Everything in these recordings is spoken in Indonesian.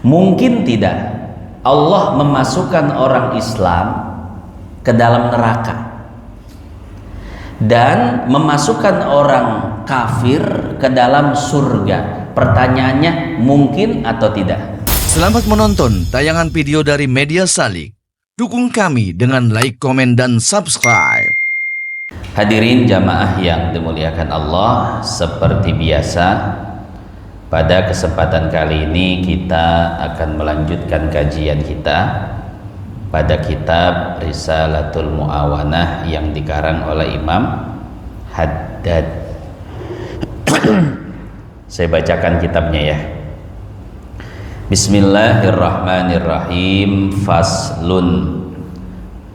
Mungkin tidak Allah memasukkan orang Islam ke dalam neraka dan memasukkan orang kafir ke dalam surga. Pertanyaannya, mungkin atau tidak? Selamat menonton tayangan video dari Media Salik. Dukung kami dengan like, komen, dan subscribe. Hadirin jamaah yang dimuliakan Allah, seperti biasa pada kesempatan kali ini kita akan melanjutkan kajian kita pada kitab Risalatul Mu'awanah yang dikarang oleh Imam Haddad. Saya bacakan kitabnya ya. Bismillahirrahmanirrahim. Faslun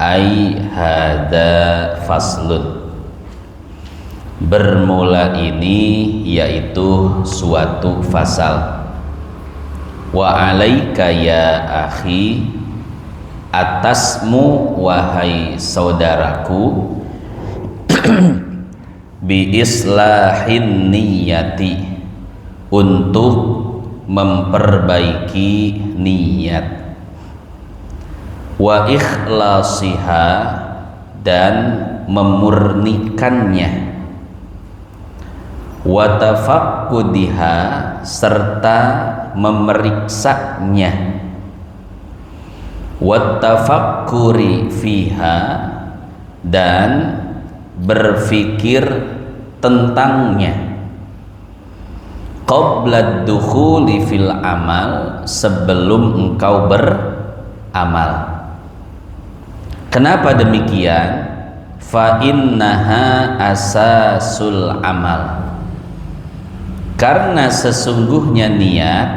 ay hada faslun. Bermula ini yaitu suatu fasal. Wa alaika ya akhi, atasmu wahai saudaraku, bi islahin niyati, untuk memperbaiki niat, wa ikhlasiha, dan memurnikannya, wa tafaqqudiha, serta memeriksanya, wa tafakkuri fiha, dan berfikir tentangnya, qabla dukhuli fil amal, sebelum engkau beramal. Kenapa demikian? Fa innaha asasul amal, karena sesungguhnya niat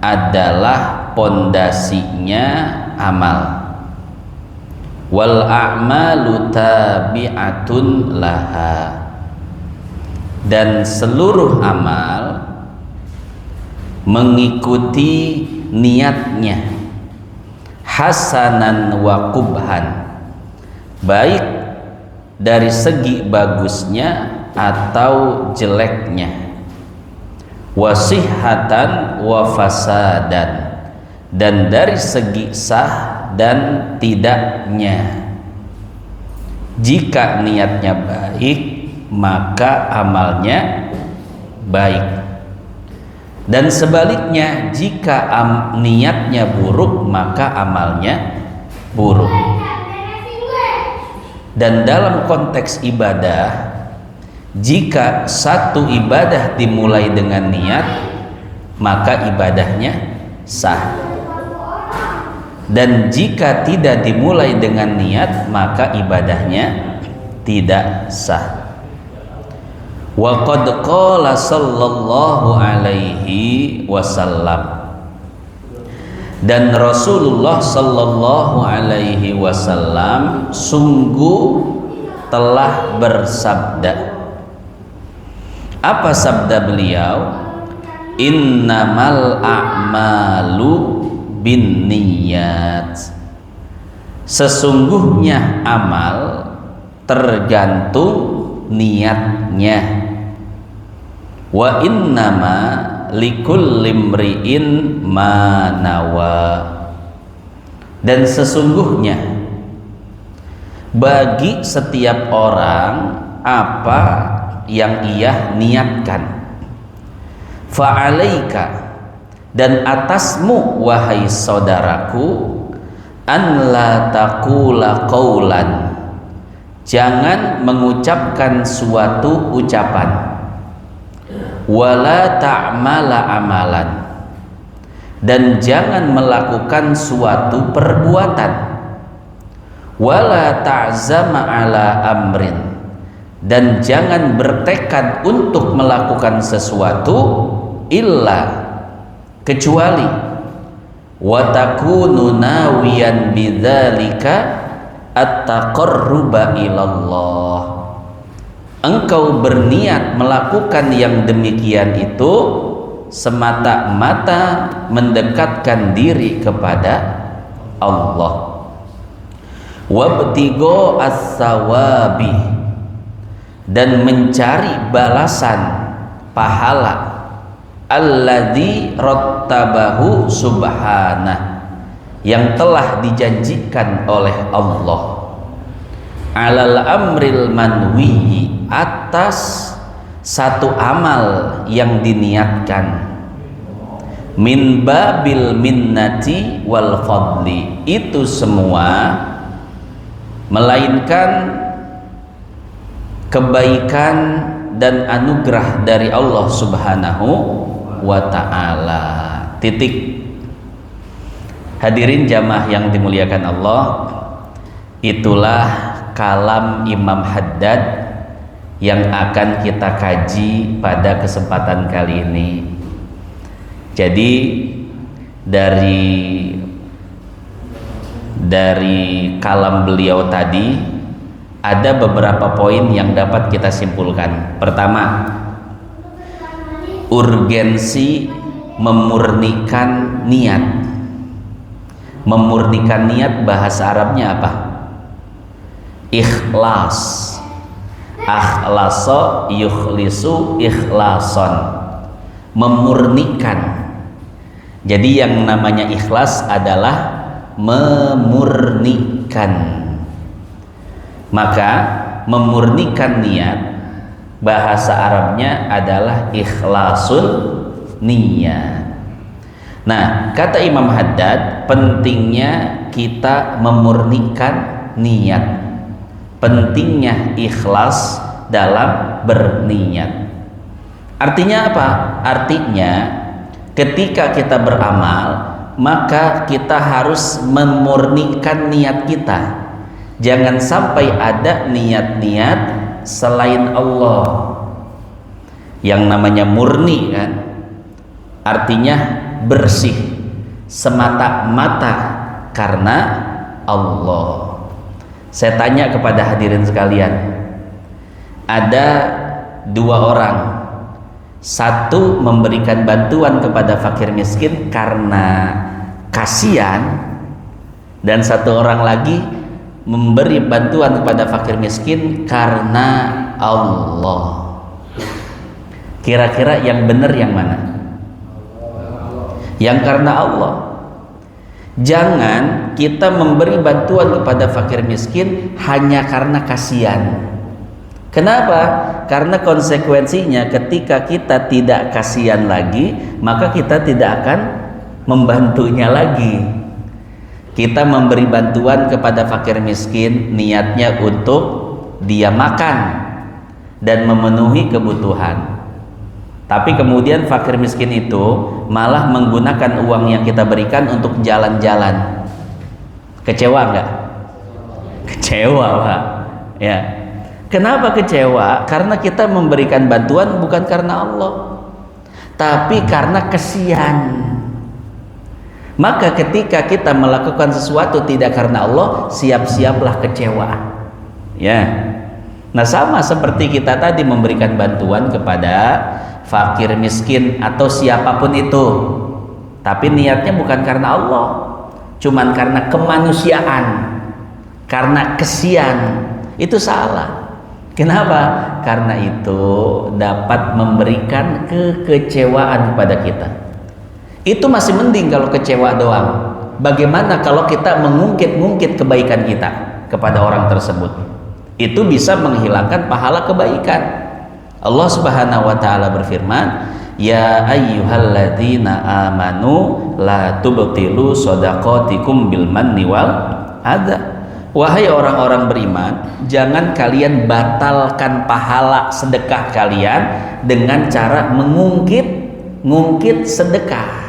adalah pondasinya amal. Wal a'malu tabi'atun laha, dan seluruh amal mengikuti niatnya, hasanan wa qubhan, baik dari segi bagusnya atau jeleknya, wasihatan wa fasadan, dan dari segi sah dan tidaknya. Jika niatnya baik, maka amalnya baik, dan sebaliknya jika niatnya buruk, maka amalnya buruk. Dan dalam konteks ibadah, jika satu ibadah dimulai dengan niat, maka ibadahnya sah. Dan jika tidak dimulai dengan niat, maka ibadahnya tidak sah. Wa qad qala sallallahu alaihi wasallam, dan Rasulullah sallallahu alaihi wasallam sungguh telah bersabda. Apa sabda beliau? Innamal a'malu binniyat, sesungguhnya amal tergantung niatnya. Wa innama likulli imri'in ma nawa, dan sesungguhnya bagi setiap orang apa yang ia niatkan. Fa'alaika, dan atasmu wahai saudaraku, an la taqula qaulan, jangan mengucapkan suatu ucapan, wala ta'mala amalan, dan jangan melakukan suatu perbuatan, wala ta'zama ala amrin, dan jangan bertekad untuk melakukan sesuatu, illa, kecuali, wa takunu nawiyan bidzalika at-taqarruba ilallah, engkau berniat melakukan yang demikian itu semata-mata mendekatkan diri kepada Allah. Wabtigho as-sawabi, dan mencari balasan pahala, alladzi rattabahu subhanah, yang telah dijanjikan oleh Allah, alal amril manwi, atas satu amal yang diniatkan, min babil minnati wal fadli, itu semua melainkan kebaikan dan anugerah dari Allah Subhanahu wa ta'ala. Titik. Hadirin jamaah yang dimuliakan Allah, itulah kalam Imam Haddad yang akan kita kaji pada kesempatan kali ini. Jadi dari kalam beliau tadi ada beberapa poin yang dapat kita simpulkan. Pertama, urgensi memurnikan niat. Memurnikan niat bahasa Arabnya apa? Ikhlas. Akhlasa yukhlisu ikhlason, memurnikan. Jadi yang namanya ikhlas adalah memurnikan. Maka memurnikan niat bahasa Arabnya adalah ikhlasul niyat. Nah, kata Imam Haddad, pentingnya kita memurnikan niat, pentingnya ikhlas dalam berniat. Artinya apa? Artinya ketika kita beramal, maka kita harus memurnikan niat kita. Jangan sampai ada niat-niat selain Allah. Yang namanya murni kan, artinya bersih semata-mata karena Allah. Saya tanya kepada hadirin sekalian, ada dua orang, satu memberikan bantuan kepada fakir miskin karena kasihan, dan satu orang lagi memberi bantuan kepada fakir miskin karena Allah. Kira-kira yang benar yang mana? Yang karena Allah. Jangan kita memberi bantuan kepada fakir miskin hanya karena kasihan. Kenapa? Karena konsekuensinya ketika kita tidak kasihan lagi, maka kita tidak akan membantunya lagi. Kita memberi bantuan kepada fakir miskin niatnya untuk dia makan dan memenuhi kebutuhan. Tapi kemudian fakir miskin itu malah menggunakan uang yang kita berikan untuk jalan-jalan. Kecewa enggak? Kecewa, Pak. Ya. Kenapa kecewa? Karena kita memberikan bantuan bukan karena Allah, tapi karena kesian. Maka ketika kita melakukan sesuatu tidak karena Allah, siap-siaplah kecewa. Ya. Nah, sama seperti kita tadi memberikan bantuan kepada fakir miskin atau siapapun itu, tapi niatnya bukan karena Allah, cuman karena kemanusiaan, karena kesian, itu salah. Kenapa? Karena itu dapat memberikan kekecewaan kepada kita. Itu masih mending kalau kecewa doang. Bagaimana kalau kita mengungkit-ungkit kebaikan kita kepada orang tersebut? Itu bisa menghilangkan pahala kebaikan. Allah Subhanahu wa ta'ala berfirman, ya ayyuhalladzina amanu la tubtilu shadaqatikum bil manni wal adza. Wahai orang-orang beriman, jangan kalian batalkan pahala sedekah kalian dengan cara mengungkit sedekah.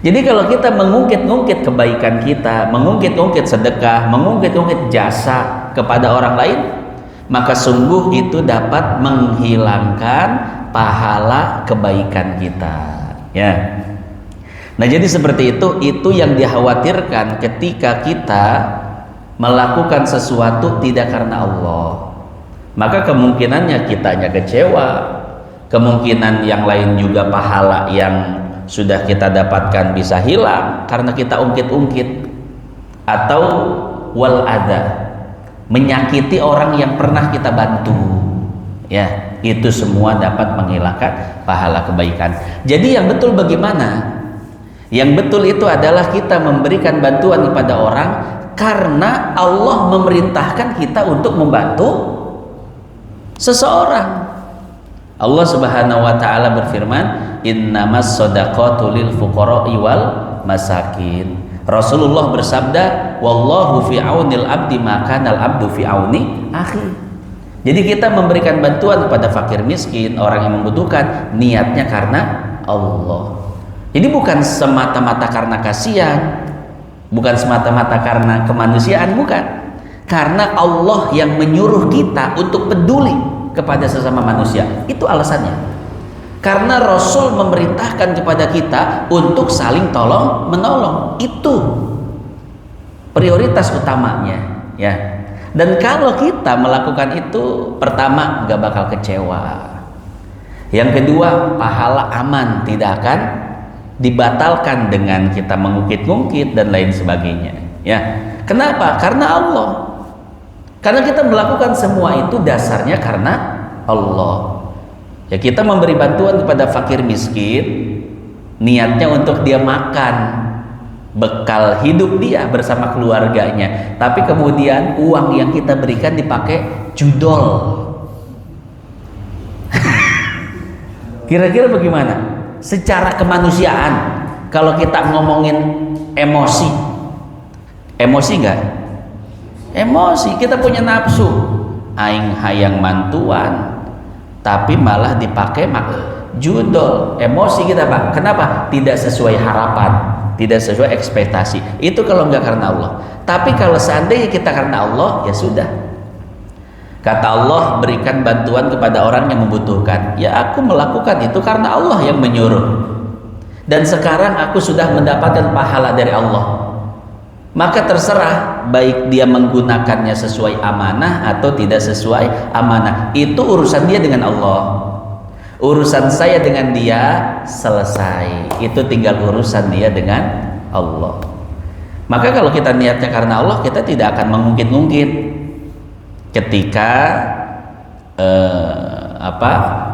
Jadi kalau kita mengungkit-ungkit kebaikan kita, mengungkit-ungkit sedekah, mengungkit-ungkit jasa kepada orang lain, maka sungguh itu dapat menghilangkan pahala kebaikan kita. Ya. Nah, jadi seperti itu yang dikhawatirkan ketika kita melakukan sesuatu tidak karena Allah. Maka kemungkinannya kitanya kecewa, kemungkinan yang lain juga pahala yang sudah kita dapatkan bisa hilang karena kita ungkit-ungkit, atau wal adza, menyakiti orang yang pernah kita bantu. Ya, itu semua dapat menghilangkan pahala kebaikan. Jadi yang betul bagaimana? Yang betul itu adalah kita memberikan bantuan kepada orang karena Allah memerintahkan kita untuk membantu seseorang. Allah Subhanahu wa taala berfirman, "Innamas shadaqatu lil fuqara'i wal masakin." Rasulullah bersabda, "Wallahu fi aunil abdi ma kanal abdu fi auni akhi." Jadi kita memberikan bantuan kepada fakir miskin, orang yang membutuhkan, niatnya karena Allah. Jadi bukan semata-mata karena kasihan, bukan semata-mata karena kemanusiaan, bukan. Karena Allah yang menyuruh kita untuk peduli kepada sesama manusia. Itu alasannya. Karena Rasul memerintahkan kepada kita untuk saling tolong menolong. Itu prioritas utamanya, ya. Dan kalau kita melakukan itu, pertama gak bakal kecewa. Yang kedua, pahala aman, tidak akan dibatalkan dengan kita mengungkit-ungkit dan lain sebagainya, ya. Kenapa? Karena Allah. Karena kita melakukan semua itu dasarnya karena Allah. Ya, kita memberi bantuan kepada fakir miskin, niatnya untuk dia makan, bekal hidup dia bersama keluarganya. Tapi kemudian uang yang kita berikan dipakai judol. Kira-kira bagaimana? Secara kemanusiaan, kalau kita ngomongin emosi enggak? Emosi, kita punya nafsu, aing hayang mantuan, tapi malah dipakai judol. Emosi kita, Pak. Kenapa? Tidak sesuai harapan, tidak sesuai ekspektasi. Itu kalau enggak karena Allah. Tapi kalau seandainya kita karena Allah, ya sudah. Kata Allah, berikan bantuan kepada orang yang membutuhkan. Ya, aku melakukan itu karena Allah yang menyuruh. Dan sekarang aku sudah mendapatkan pahala dari Allah. Maka terserah, baik dia menggunakannya sesuai amanah atau tidak sesuai amanah. Itu urusan dia dengan Allah. Urusan saya dengan dia selesai. Itu tinggal urusan dia dengan Allah. Maka kalau kita niatnya karena Allah, kita tidak akan mengungkit-ungkit. Ketika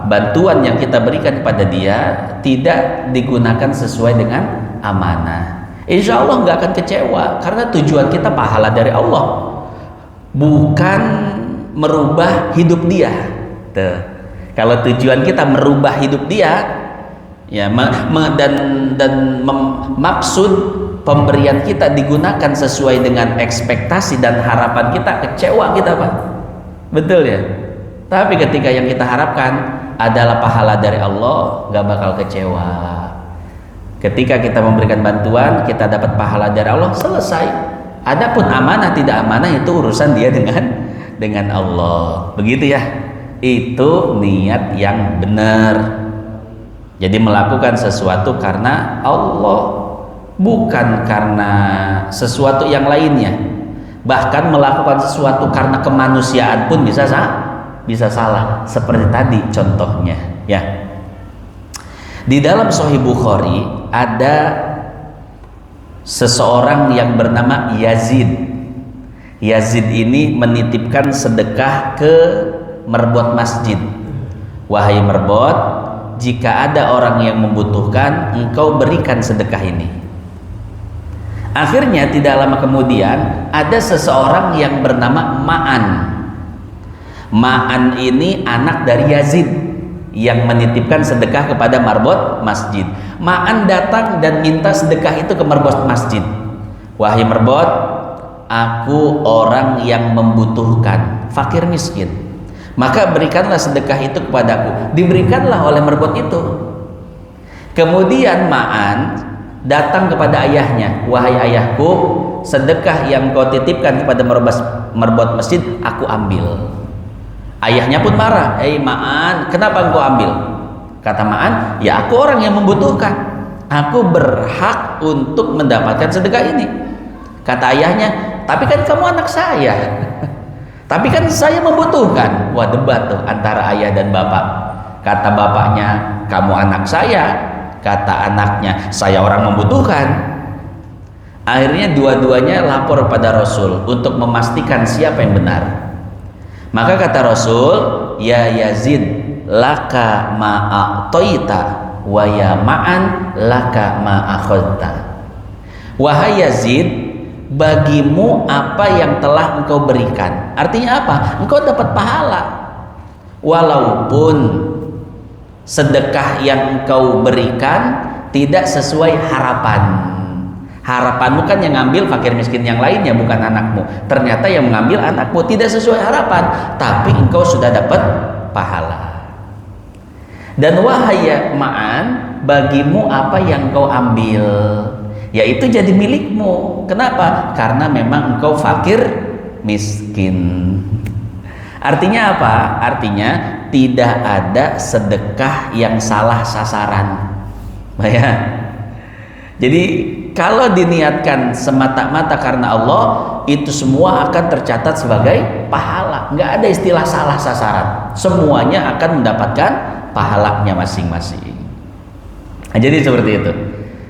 bantuan yang kita berikan kepada dia tidak digunakan sesuai dengan amanah, insya Allah nggak akan kecewa, karena tujuan kita pahala dari Allah, bukan merubah hidup dia. Tuh. Kalau tujuan kita merubah hidup dia, ya, maksud pemberian kita digunakan sesuai dengan ekspektasi dan harapan kita, kecewa kita, Pak. Betul ya? Tapi ketika yang kita harapkan adalah pahala dari Allah, gak bakal kecewa. Ketika kita memberikan bantuan, kita dapat pahala dari Allah, selesai. Adapun amanah tidak amanah itu urusan dia dengan Allah. Begitu ya? Itu niat yang benar. Jadi melakukan sesuatu karena Allah, bukan karena sesuatu yang lainnya. Bahkan melakukan sesuatu karena kemanusiaan pun bisa salah. Seperti tadi contohnya, ya. Di dalam Sahih Bukhari ada seseorang yang bernama Yazid. Yazid ini menitipkan sedekah ke merbot masjid. Wahai merbot, jika ada orang yang membutuhkan, engkau berikan sedekah ini. Akhirnya tidak lama kemudian ada seseorang yang bernama Ma'an. Ma'an ini anak dari Yazid yang menitipkan sedekah kepada marbot masjid. Ma'an datang dan minta sedekah itu ke marbot masjid. Wahai merbot, aku orang yang membutuhkan, fakir miskin, maka berikanlah sedekah itu kepadaku. Diberikanlah oleh merbot itu. Kemudian Ma'an datang kepada ayahnya, wahai ayahku, sedekah yang kau titipkan kepada merbot masjid aku ambil. Ayahnya pun marah, Ma'an, kenapa engkau ambil? Kata Ma'an, ya aku orang yang membutuhkan, aku berhak untuk mendapatkan sedekah ini. Kata ayahnya, tapi kan kamu anak saya. Tapi kan saya membutuhkan. Wah, debat tuh antara ayah dan bapak. Kata bapaknya, kamu anak saya. Kata anaknya, saya orang membutuhkan. Akhirnya dua-duanya lapor pada Rasul untuk memastikan siapa yang benar. Maka kata Rasul, ya Yazid, laka ma'atoita wa ya ma'an laka ma akhadta. Wahai Yazid, bagimu apa yang telah engkau berikan. Artinya apa? Engkau dapat pahala. Walaupun sedekah yang engkau berikan tidak sesuai harapan. Harapanmu kan yang ngambil fakir miskin yang lainnya, bukan anakmu. Ternyata yang mengambil anakmu, tidak sesuai harapan, tapi engkau sudah dapat pahala. Dan wahai ma'an, bagimu apa yang engkau ambil, yaitu jadi milikmu. Kenapa? Karena memang engkau fakir miskin. Artinya apa? Artinya tidak ada sedekah yang salah sasaran. Ya. Jadi kalau diniatkan semata-mata karena Allah, itu semua akan tercatat sebagai pahala. Nggak ada istilah salah sasaran. Semuanya akan mendapatkan pahalanya masing-masing. Nah, jadi seperti itu.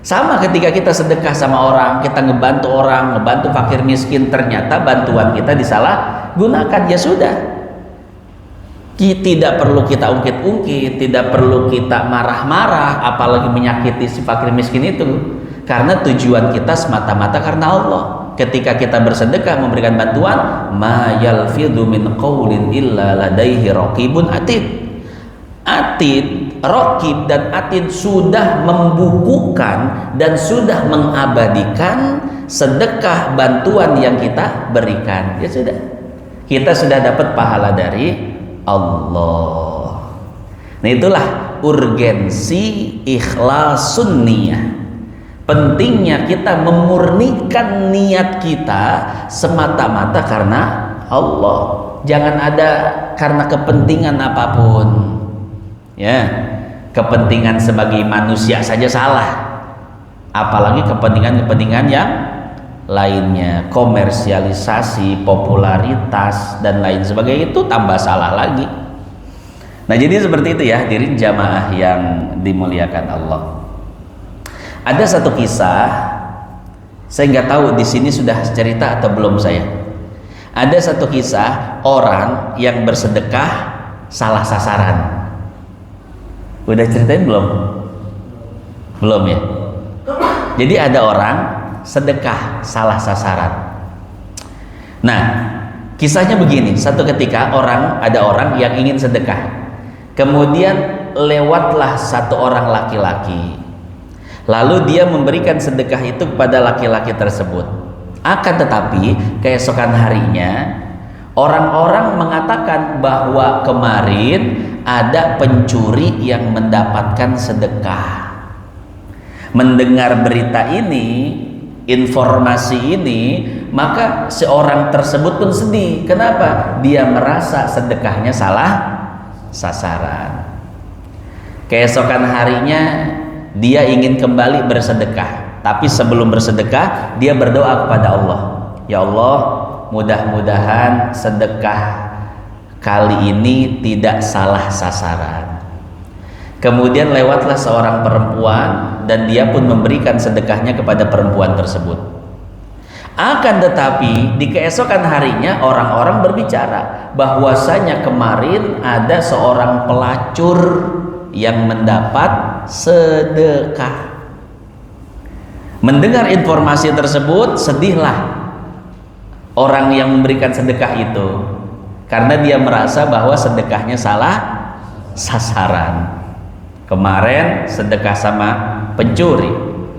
Sama ketika kita sedekah sama orang, kita ngebantu orang, ngebantu fakir miskin, ternyata bantuan kita disalah gunakan, ya sudah. Tidak perlu kita ungkit-ungkit, tidak perlu kita marah-marah, apalagi menyakiti si fakir miskin itu, karena tujuan kita semata-mata karena Allah. Ketika kita bersedekah memberikan bantuan, ma yalfidhu min qaulin illa ladaihi raqibun atid. Atid, raqib dan atid sudah membukukan dan sudah mengabadikan sedekah bantuan yang kita berikan. Ya sudah, kita sudah dapat pahala dari Allah. Nah, itulah urgensi ikhlasun niyah. Pentingnya kita memurnikan niat kita semata-mata karena Allah. Jangan ada karena kepentingan apapun. Ya, kepentingan sebagai manusia saja salah. Apalagi kepentingan-kepentingan yang lainnya, komersialisasi, popularitas dan lain sebagainya, itu tambah salah lagi. Nah, jadi seperti itu ya, hadirin jamaah yang dimuliakan Allah. Ada satu kisah, saya nggak tahu di sini sudah cerita atau belum saya. Ada satu kisah orang yang bersedekah salah sasaran. Udah ceritain belum? Belum ya? Jadi ada orang sedekah salah sasaran. Nah, kisahnya begini. Satu ketika ada orang yang ingin sedekah. Kemudian lewatlah satu orang laki-laki. Lalu dia memberikan sedekah itu kepada laki-laki tersebut. Akan tetapi keesokan harinya orang-orang mengatakan bahwa kemarin ada pencuri yang mendapatkan sedekah. Mendengar berita ini, informasi ini, maka seorang tersebut pun sedih. Kenapa? Dia merasa sedekahnya salah sasaran. Keesokan harinya dia ingin kembali bersedekah, tapi sebelum bersedekah dia berdoa kepada Allah. Ya Allah, mudah-mudahan sedekah kali ini tidak salah sasaran. Kemudian lewatlah seorang perempuan dan dia pun memberikan sedekahnya kepada perempuan tersebut. Akan tetapi di keesokan harinya orang-orang berbicara bahwasanya kemarin ada seorang pelacur yang mendapat sedekah. Mendengar informasi tersebut, sedihlah orang yang memberikan sedekah itu, karena dia merasa bahwa sedekahnya salah sasaran. Kemarin sedekah sama pencuri,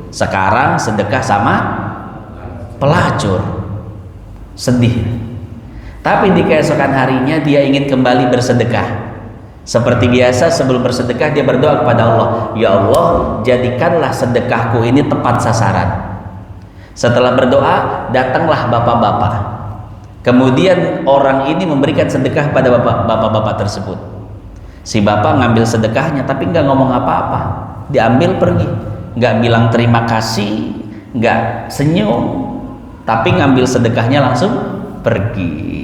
sekarang sedekah sama pelacur. Sedih. Tapi di keesokan harinya dia ingin kembali bersedekah. Seperti biasa sebelum bersedekah dia berdoa kepada Allah, ya Allah, jadikanlah sedekahku ini tepat sasaran. Setelah berdoa, datanglah bapak-bapak. Kemudian orang ini memberikan sedekah pada bapak-bapak tersebut. Si bapak ngambil sedekahnya tapi nggak ngomong apa-apa, diambil pergi, nggak bilang terima kasih, nggak senyum, tapi ngambil sedekahnya langsung pergi.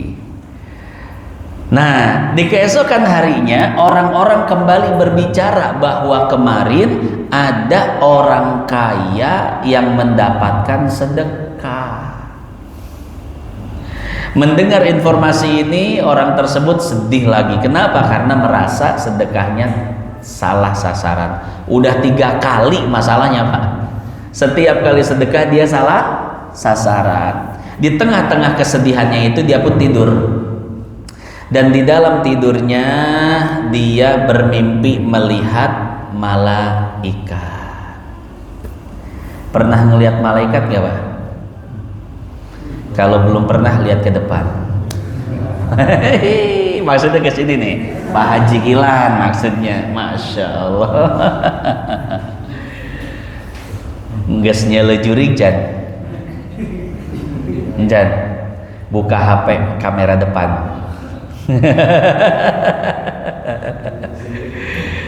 Nah, di keesokan harinya orang-orang kembali berbicara bahwa kemarin ada orang kaya yang mendapatkan sedekah. Mendengar informasi ini, orang tersebut sedih lagi. Kenapa? Karena merasa sedekahnya salah sasaran. Udah 3 kali masalahnya Pak. Setiap kali sedekah dia salah sasaran. Di tengah-tengah kesedihannya itu dia pun tidur. Dan di dalam tidurnya dia bermimpi melihat malaikat. Pernah ngelihat malaikat gak Pak? Kalau belum pernah, lihat ke depan. Maksudnya ke sini nih, Pak Haji Kilan maksudnya. Masya Allah. Ngesnya lejuring Jan. Jan, buka HP kamera depan.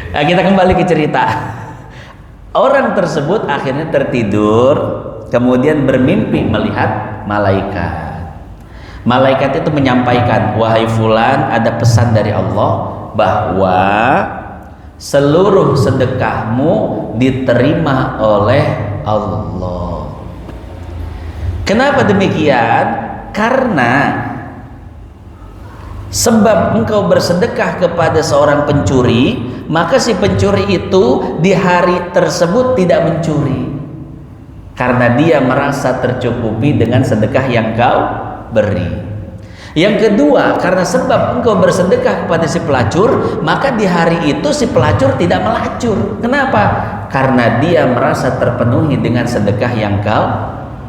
Nah, kita kembali ke cerita. Orang tersebut akhirnya tertidur, kemudian bermimpi melihat malaikat. Malaikat itu menyampaikan, wahai fulan, ada pesan dari Allah bahwa seluruh sedekahmu diterima oleh Allah. Kenapa demikian? Karena sebab engkau bersedekah kepada seorang pencuri, maka si pencuri itu di hari tersebut tidak mencuri, karena dia merasa tercukupi dengan sedekah yang kau beri. Yang kedua, karena sebab engkau bersedekah kepada si pelacur, maka di hari itu si pelacur tidak melacur. Kenapa? Karena dia merasa terpenuhi dengan sedekah yang kau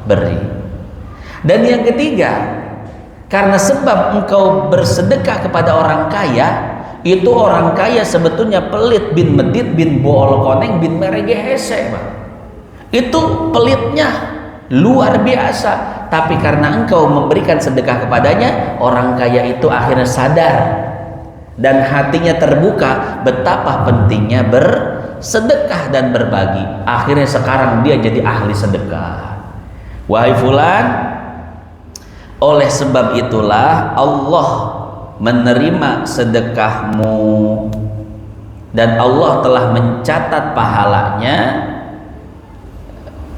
beri. Dan yang ketiga, karena sebab engkau bersedekah kepada orang kaya, itu orang kaya sebetulnya pelit bin medit bin bool koneng bin meregehese, Pak. Itu pelitnya luar biasa. Tapi karena engkau memberikan sedekah kepadanya, orang kaya itu akhirnya sadar dan hatinya terbuka betapa pentingnya bersedekah dan berbagi. Akhirnya sekarang dia jadi ahli sedekah. Wahai fulan, oleh sebab itulah Allah menerima sedekahmu dan Allah telah mencatat pahalanya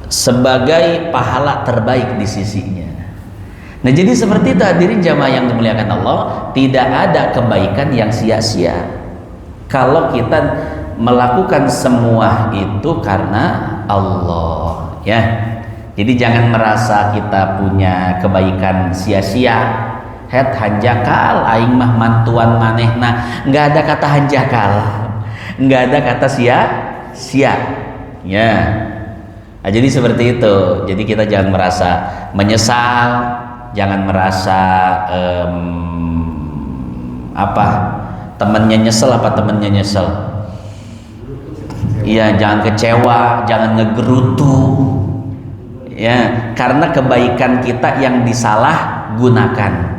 sebagai pahala terbaik di sisinya. Nah, jadi seperti itu hadirin jamaah yang dimuliakan Allah, tidak ada kebaikan yang sia-sia kalau kita melakukan semua itu karena Allah, ya. Jadi jangan merasa kita punya kebaikan sia-sia. Het hanjakal aing mah mantuan manehna, nggak ada kata hanjakal, nggak ada kata sia-sia, ya. Nah, jadi seperti itu. Jadi kita jangan merasa menyesal, jangan merasa temennya nyesel apa temennya nyesel. Iya, jangan kecewa, jangan ngegerutu. Ya, karena kebaikan kita yang disalah gunakan.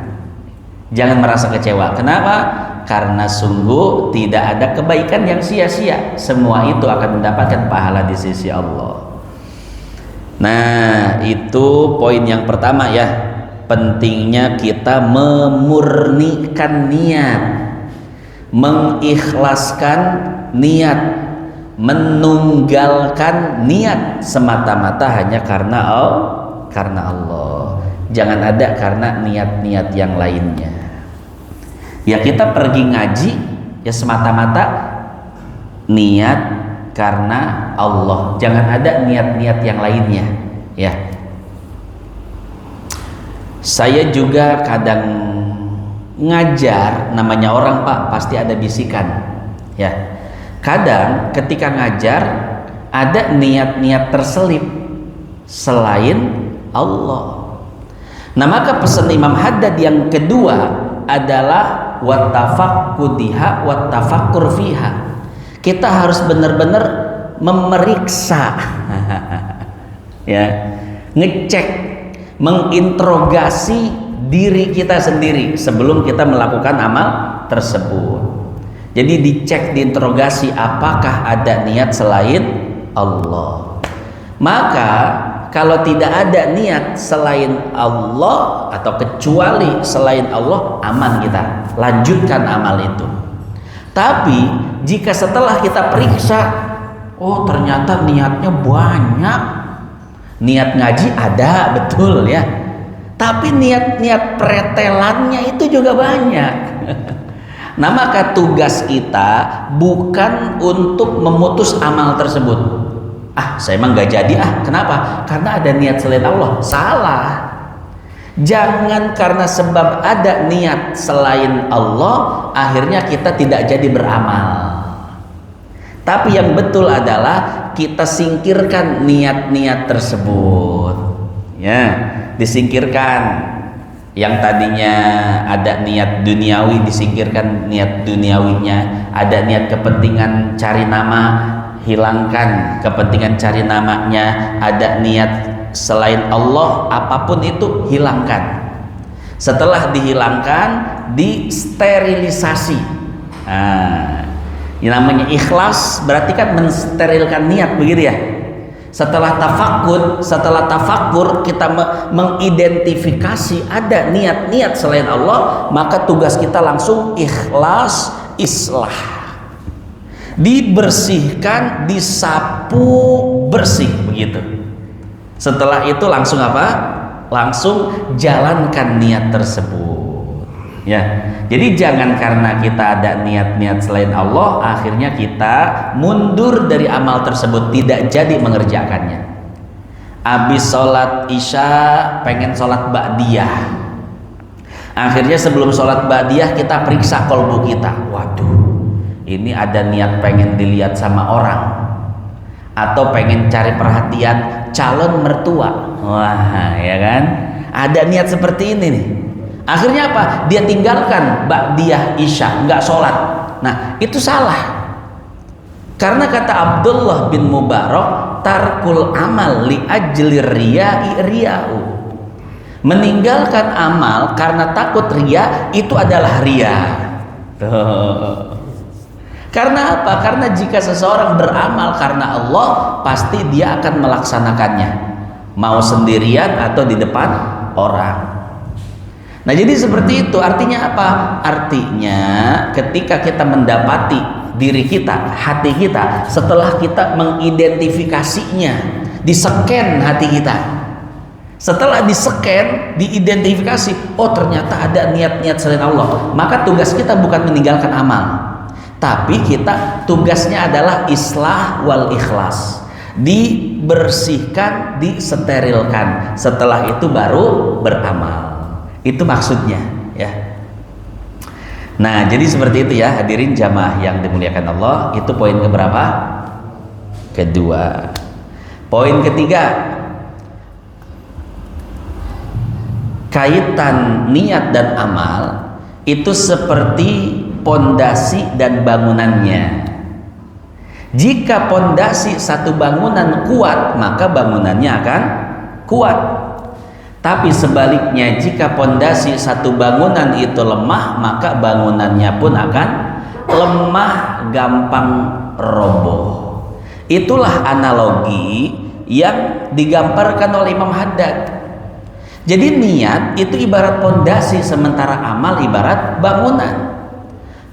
Jangan merasa kecewa. Kenapa? Karena sungguh tidak ada kebaikan yang sia-sia. Semua itu akan mendapatkan pahala di sisi Allah. Nah, itu poin yang pertama ya. Pentingnya kita memurnikan niat, mengikhlaskan niat, menunggalkan niat semata-mata hanya karena Allah. Jangan ada karena niat-niat yang lainnya. Ya, kita pergi ngaji ya semata-mata niat karena Allah. Jangan ada niat-niat yang lainnya, ya. Saya juga kadang ngajar, namanya orang Pak, pasti ada bisikan, ya. Kadang ketika ngajar ada niat-niat terselip selain Allah. Nah, maka pesan Imam Haddad yang kedua adalah wattafaqqudiha wattafakkur fiha. Kita harus benar-benar memeriksa, ya, ngecek, menginterogasi diri kita sendiri sebelum kita melakukan amal tersebut. Jadi dicek, diinterogasi apakah ada niat selain Allah. Maka kalau tidak ada niat selain Allah atau kecuali selain Allah, aman kita, lanjutkan amal itu. Tapi jika setelah kita periksa, oh ternyata niatnya banyak, niat ngaji ada, betul ya, tapi niat-niat pretelannya itu juga banyak. Nah, maka tugas kita bukan untuk memutus amal tersebut. Saya emang gak jadi kenapa? Karena ada niat selain Allah. Salah. Jangan karena sebab ada niat selain Allah akhirnya kita tidak jadi beramal. Tapi yang betul adalah kita singkirkan niat-niat tersebut. Ya, disingkirkan. Yang tadinya ada niat duniawi, disingkirkan niat duniawinya. Ada niat kepentingan cari nama, hilangkan kepentingan cari namanya. Ada niat selain Allah, apapun itu hilangkan. Setelah dihilangkan, disterilisasi. Yang namanya ikhlas berarti kan mensterilkan niat, begitu ya. Setelah tafakur kita mengidentifikasi ada niat-niat selain Allah, maka tugas kita langsung ikhlas, islah, dibersihkan, disapu bersih, begitu. Setelah itu langsung apa? Langsung jalankan niat tersebut. Ya, jadi jangan karena kita ada niat-niat selain Allah akhirnya kita mundur dari amal tersebut, tidak jadi mengerjakannya. Habis sholat isya pengen sholat ba'diyah, akhirnya sebelum sholat ba'diyah kita periksa kolbu kita. Waduh, ini ada niat pengen dilihat sama orang, atau pengen cari perhatian calon mertua. Wah, ya kan, ada niat seperti ini nih. Akhirnya apa? Dia tinggalkan ba'diyah isya, nggak sholat. Nah, itu salah. Karena kata Abdullah bin Mubarak, tarkul amal li ajli riya'i riya'u. Meninggalkan amal karena takut riya itu adalah riya. Karena apa? Karena jika seseorang beramal karena Allah, pasti dia akan melaksanakannya, mau sendirian atau di depan orang. Nah, jadi seperti itu. Artinya apa? Artinya ketika kita mendapati diri kita, hati kita, setelah kita mengidentifikasinya, diseken hati kita. Setelah diseken, diidentifikasi, oh ternyata ada niat-niat selain Allah, maka tugas kita bukan meninggalkan amal, tapi kita tugasnya adalah islah wal ikhlas, dibersihkan, disterilkan. Setelah itu baru beramal. Itu maksudnya, ya. Nah, jadi seperti itu ya, hadirin jamaah yang dimuliakan Allah. Itu poin keberapa? Kedua. Poin ketiga, kaitan niat dan amal itu seperti pondasi dan bangunannya. Jika pondasi satu bangunan kuat, maka bangunannya akan kuat. Tapi sebaliknya, jika pondasi satu bangunan itu lemah, maka bangunannya pun akan lemah, gampang roboh. Itulah analogi yang digambarkan oleh Imam Haddad. Jadi niat itu ibarat pondasi, sementara amal ibarat bangunan.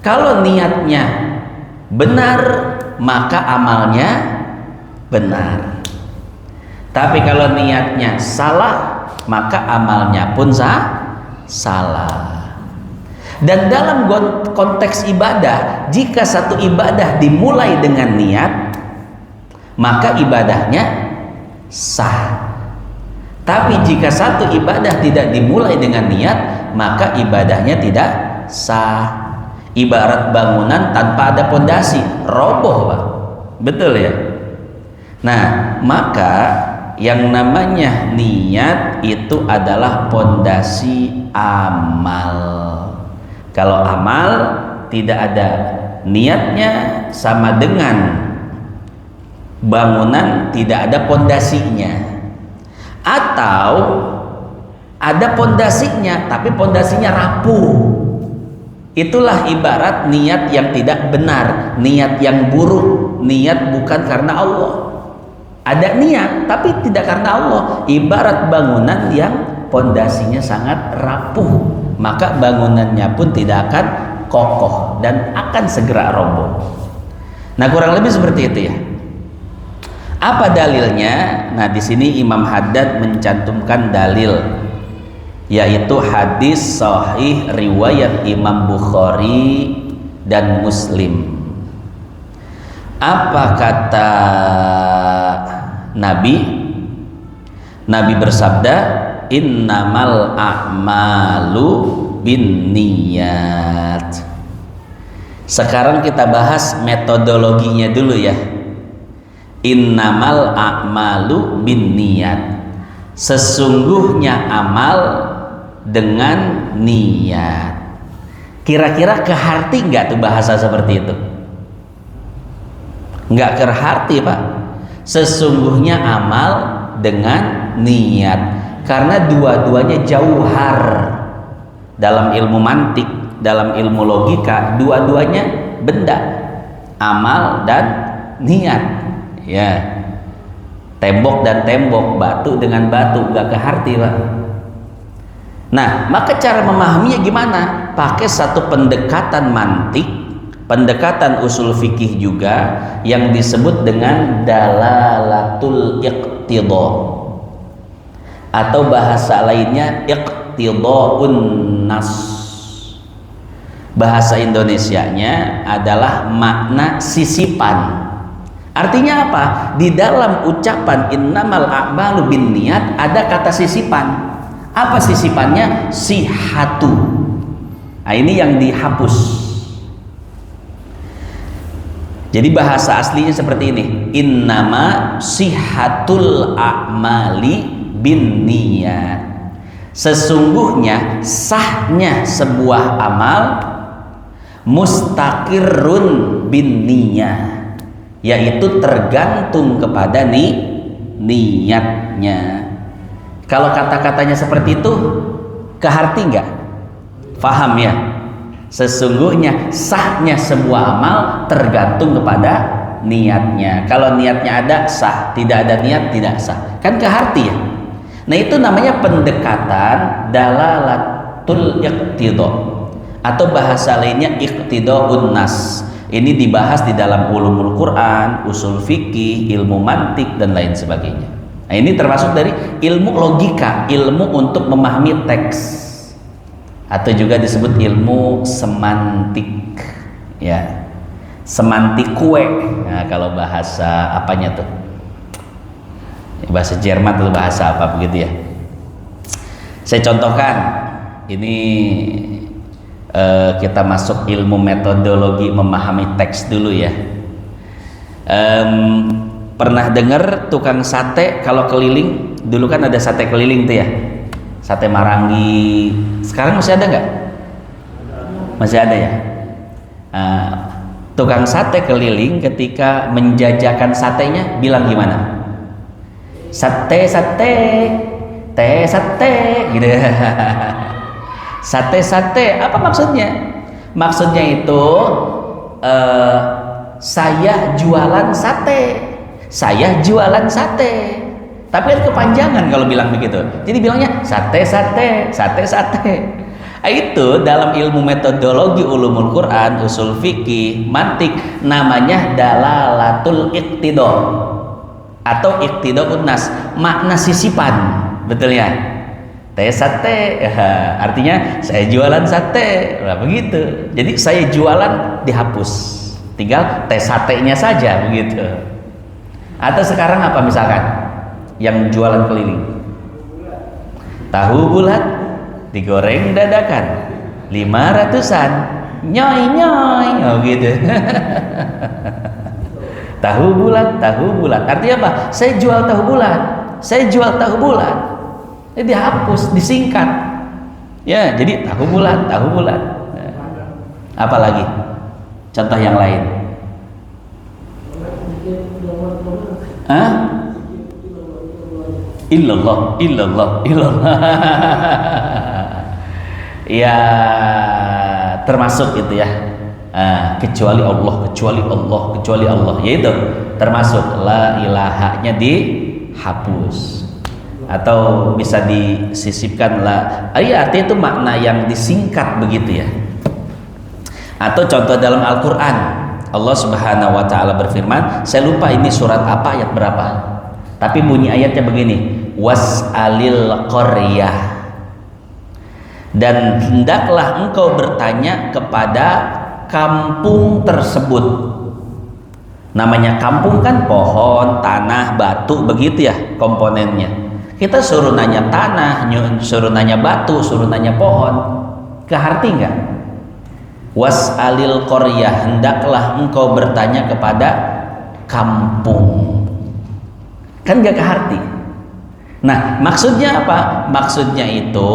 Kalau niatnya benar, maka amalnya benar. Tapi kalau niatnya salah, maka amalnya pun salah. Dan dalam konteks ibadah, jika satu ibadah dimulai dengan niat, maka ibadahnya sah. Tapi jika satu ibadah tidak dimulai dengan niat, maka ibadahnya tidak sah. Ibarat bangunan tanpa ada pondasi, roboh, Pak. Betul ya? Nah, maka yang namanya niat itu adalah pondasi amal. Kalau amal tidak ada niatnya, sama dengan bangunan tidak ada pondasinya. Atau ada pondasinya tapi pondasinya rapuh. Itulah ibarat niat yang tidak benar, niat yang buruk, niat bukan karena Allah. Ada niat tapi tidak karena Allah, ibarat bangunan yang pondasinya sangat rapuh, maka bangunannya pun tidak akan kokoh dan akan segera roboh. Nah, kurang lebih seperti itu ya. Apa dalilnya? Nah, di sini Imam Haddad mencantumkan dalil, yaitu hadis sahih riwayat Imam Bukhari dan Muslim. Apa kata Nabi? Nabi bersabda, innamal a'malu binniyat. Sekarang kita bahas metodologinya dulu ya. Innamal a'malu binniyat. Sesungguhnya amal dengan niat. Kira-kira keharti nggak tuh bahasa seperti itu? Nggak keharti Pak. Sesungguhnya amal dengan niat. Karena dua-duanya jauhar. Dalam ilmu mantik, dalam ilmu logika, dua-duanya benda, amal dan niat. Ya, tembok dan tembok, batu dengan batu, gak keharti Pak. Nah, maka cara memahaminya gimana? Pakai satu pendekatan mantik, pendekatan usul fikih juga, yang disebut dengan dalalatul iqtidha, atau bahasa lainnya iqtidhaun nas. Bahasa Indonesianya adalah makna sisipan. Artinya apa? Di dalam ucapan innamal a'malu binniyat ada kata sisipan. Apa sisipannya? Sihatu. Nah, ini yang dihapus. Jadi bahasa aslinya seperti ini. Innama sihatul a'mali binniyat. Sesungguhnya sahnya sebuah amal mustaqirrun binniyah, yaitu tergantung kepada niatnya. Kalau kata-katanya seperti itu, keharti nggak? Faham ya? Sesungguhnya sahnya sebuah amal tergantung kepada niatnya. Kalau niatnya ada, sah. Tidak ada niat, tidak sah. Kan keharti ya? Nah, itu namanya pendekatan dalalatul iqtidha, atau bahasa lainnya iqtidhaun nas. Ini dibahas di dalam ulumul Quran, usul fikih, ilmu mantik dan lain sebagainya. Nah, ini termasuk dari ilmu logika, ilmu untuk memahami teks, atau juga disebut ilmu semantik. Ya, semantik kue. Nah, kalau bahasa apanya tuh? Bahasa Jerman atau bahasa apa begitu ya? Saya contohkan. Ini kita masuk ilmu metodologi memahami teks dulu ya. Pernah dengar tukang sate kalau keliling? Dulu kan ada sate keliling tuh ya, sate Marangi. Sekarang masih ada nggak? Masih ada ya. Tukang sate keliling ketika menjajakan satenya bilang gimana? Sate sate, teh sate, gitu. Sate sate, apa maksudnya? Maksudnya itu saya jualan sate, saya jualan sate. Tapi kan kepanjangan kalau bilang begitu. Jadi bilangnya sate sate, sate sate. Itu dalam ilmu metodologi ulumul Quran, usul fikih, mantik, namanya dalalatul iqtidha atau iqtidhaun nas, makna sisipan. Betul ya? Teh sate, artinya saya jualan sate. Nah, begitu. Jadi saya jualan dihapus, tinggal teh satenya saja, begitu. Atau sekarang apa misalkan yang jualan keliling? Tahu bulat digoreng dadakan 500-an, nyoy nyoy, oh gitu. Tahu bulat, artinya apa? Saya jual tahu bulat, saya jual tahu bulat. Jadi dihapus, disingkat. Ya, jadi tahu bulat. Apa lagi? Contoh yang lain. Hah? Illallah. Ya, termasuk itu ya. Kecuali Allah, yaitu termasuk la ilahanya dihapus, atau bisa disisipkan lah. Artinya itu makna yang disingkat begitu ya. Atau contoh dalam Al-Quran, Allah Subhanahu wa Ta'ala berfirman, saya lupa ini surat apa, ayat berapa, tapi bunyi ayatnya begini, was'alil qaryah, dan hendaklah engkau bertanya kepada kampung tersebut. Namanya kampung kan pohon, tanah, batu, begitu ya komponennya. Kita suruh nanya tanah, suruh nanya batu, suruh nanya pohon, keharti nggak? Was'alil qaryah, hendaklah engkau bertanya kepada kampung. Kan nggak keharti. Nah, maksudnya apa? Maksudnya itu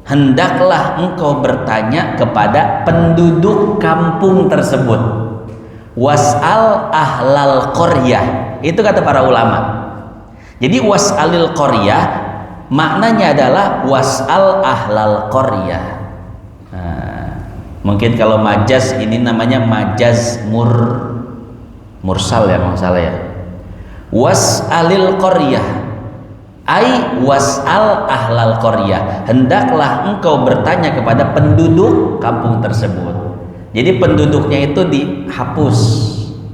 hendaklah engkau bertanya kepada penduduk kampung tersebut. Was'al ahlal qaryah, itu kata para ulama. Jadi was'alil qaryah maknanya adalah was'al ahlal qaryah. Nah, mungkin kalau majaz ini namanya majaz mursal ya, kalau salah ya. Was'alil qaryah ai was'al ahlal qaryah, hendaklah engkau bertanya kepada penduduk kampung tersebut. Jadi penduduknya itu dihapus.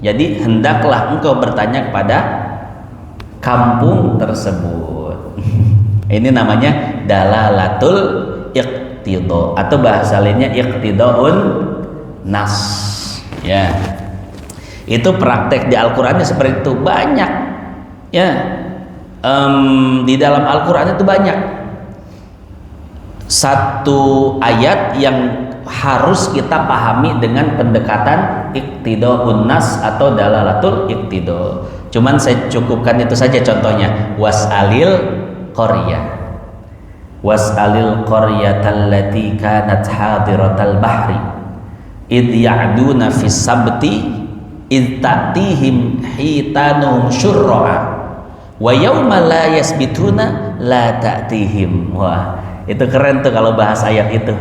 Jadi hendaklah engkau bertanya kepada kampung tersebut. Ini namanya dalalatul iqtida atau bahasa lainnya iqtidaun nas. Ya. Itu praktek di Al-Qur'annya seperti itu banyak. Ya. Di dalam Al-Qur'an itu banyak. Satu ayat yang harus kita pahami dengan pendekatan iqtidaun nas atau dalalatul iqtida. Cuman saya cukupkan itu saja contohnya. Was'alil qaryah. Was'alil qaryatal lati kanat hadiratal bahri id ya'duna fis sabti id ta'tihim hitanuhum syurra'a wa yawma la yasbituna la ta'tihim. Wah, itu keren tuh kalau bahas ayat itu.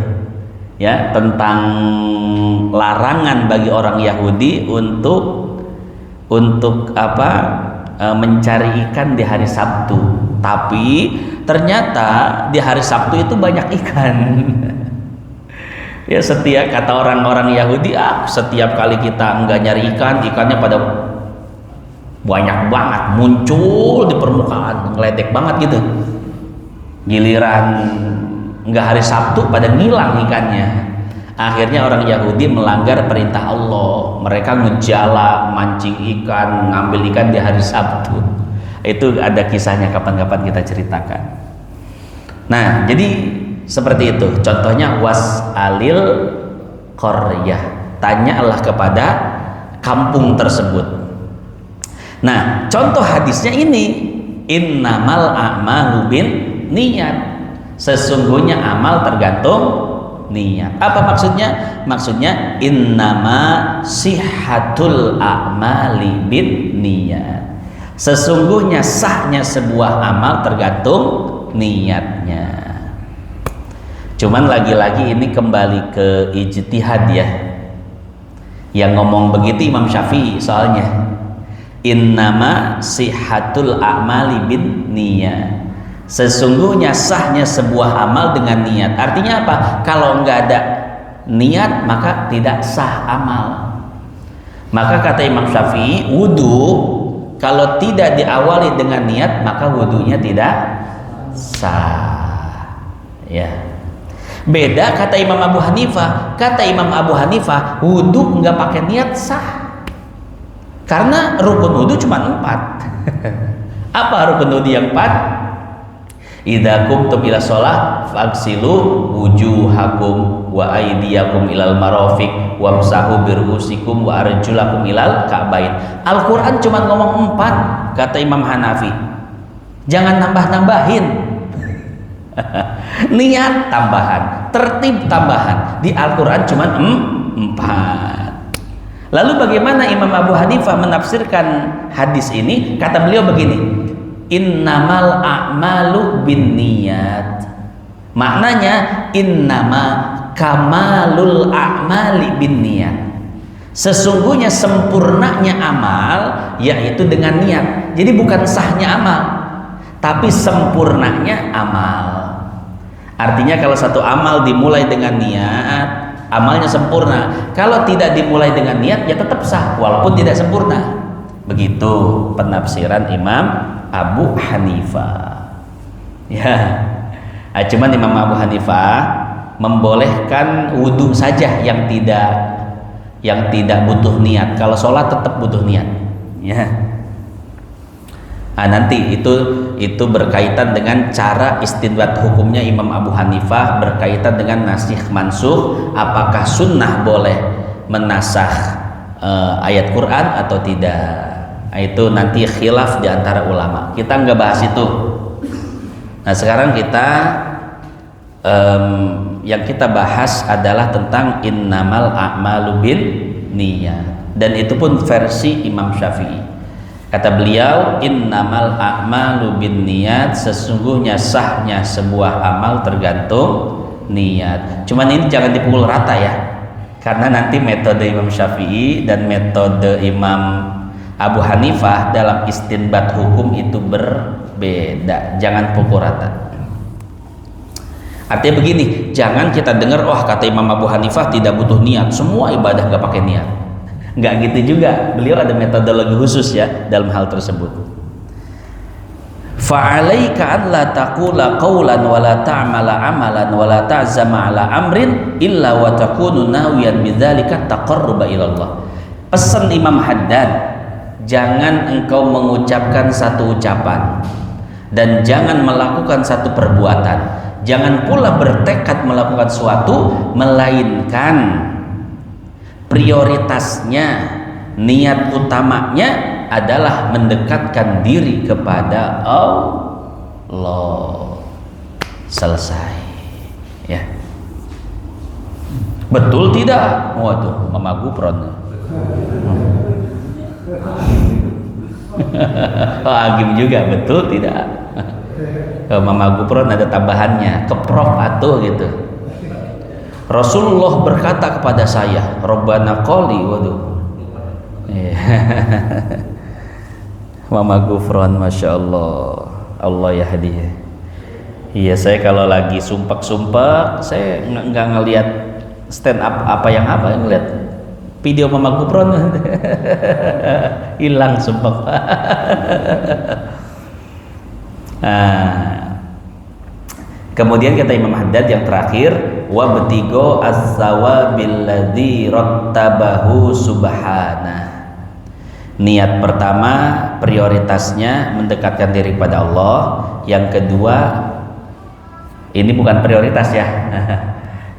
Ya, tentang larangan bagi orang Yahudi untuk apa? Mencari ikan di hari Sabtu. Tapi ternyata di hari Sabtu itu banyak ikan. Ya, setiap kata orang-orang Yahudi, setiap kali kita nggak nyari ikan, ikannya pada banyak banget muncul di permukaan, ngeledek banget gitu. Giliran nggak hari Sabtu pada ngilang ikannya. Akhirnya orang Yahudi melanggar perintah Allah. Mereka ngejala, mancing ikan, ngambil ikan di hari Sabtu. Itu ada kisahnya, kapan-kapan kita ceritakan. Nah, jadi seperti itu. Contohnya was'alil qaryah. Tanyalah kepada kampung tersebut. Nah, contoh hadisnya ini, innamal a'malu bin niyat. Sesungguhnya amal tergantung niat. Apa maksudnya? Maksudnya innama sihhatul a'mali bin niyat. Sesungguhnya sahnya sebuah amal tergantung niatnya. Cuman lagi-lagi ini kembali ke ijtihad ya. Yang ngomong begitu Imam Syafi'i soalnya. Innama sihhatul a'mali bin niyat. Sesungguhnya sahnya sebuah amal dengan niat. Artinya apa? Kalau nggak ada niat maka tidak sah amal. Maka kata Imam Syafi'i, wudu kalau tidak diawali dengan niat maka wudunya tidak sah. Ya. Beda kata Imam Abu Hanifah. Kata Imam Abu Hanifah, wudu nggak pakai niat sah. Karena rukun wudu cuma 4. Apa rukun wudu yang 4? Idza qumtum ila shalah faghsilu wujuhakum wa aydiyakum ilal marafiq wamsahu birusikum wa arjulakum ilal ka'bain. Al-Qur'an cuma ngomong 4 kata Imam Hanafi. Jangan nambah-nambahin. Niat tambahan, tertib tambahan. Di Al-Qur'an cuma 4. Lalu bagaimana Imam Abu Hanifah menafsirkan hadis ini? Kata beliau begini. Innamal a'malu bin niyat. Maknanya innama kamalul a'mali bin niyat. Sesungguhnya sempurnanya amal yaitu dengan niat. Jadi bukan sahnya amal, tapi sempurnanya amal. Artinya kalau satu amal dimulai dengan niat, amalnya sempurna. Kalau tidak dimulai dengan niat ya tetap sah walaupun tidak sempurna. Begitu penafsiran Imam Abu Hanifah. Ya. Cuman Imam Abu Hanifah membolehkan wudhu saja yang tidak yang tidak butuh niat. Kalau sholat tetap butuh niat, ya. Nah, nanti itu berkaitan dengan cara istinbat hukumnya Imam Abu Hanifah, berkaitan dengan nasikh mansuh, apakah sunnah boleh menasakh ayat Quran atau tidak. Nah, itu nanti khilaf di antara ulama. Kita nggak bahas itu. Nah, sekarang kita yang kita bahas adalah tentang innamal a'malu bin niyat, dan itu pun versi Imam Syafi'i. Kata beliau, innamal a'malu bin niyat, sesungguhnya sahnya sebuah amal tergantung niat. Cuman ini jangan dipukul rata ya, karena nanti metode Imam Syafi'i dan metode Imam Abu Hanifah dalam istinbat hukum itu berbeda. Jangan pukul rata. Artinya begini, jangan kita dengar, wah kata Imam Abu Hanifah tidak butuh niat, semua ibadah gak pakai niat. Nggak gitu juga, beliau ada metodologi khusus ya dalam hal tersebut. Fa'alaika an la taqula qawlan wa la ta'mala amalan wa la ta'zama ala amrin illa wa takunu nawiyan bidzalika taqarruba ila Allah. Pesan Imam Haddad, jangan engkau mengucapkan satu ucapan dan jangan melakukan satu perbuatan, jangan pula bertekad melakukan suatu melainkan prioritasnya, niat utamanya adalah mendekatkan diri kepada Allah. Selesai ya. Betul tidak? Waduh, Mama Gupron. Agim juga, betul tidak? Mama Gupron ada tambahannya, keprof atuh gitu. Rasulullah berkata kepada saya, Rabbana qoli, waduh. Mama Gufron, Masya Allah, Allah ya hadiah. Iya, saya kalau lagi sumpah saya nggak ngelihat stand up apa yang ngelihat video Mama Gufron. Hilang sumpah. Kemudian kata Imam Haddad yang terakhir, wa betigo az-zawabil ladzi rattabahu subhana. Niat pertama prioritasnya mendekatkan diri pada Allah. Yang kedua, ini bukan prioritas ya.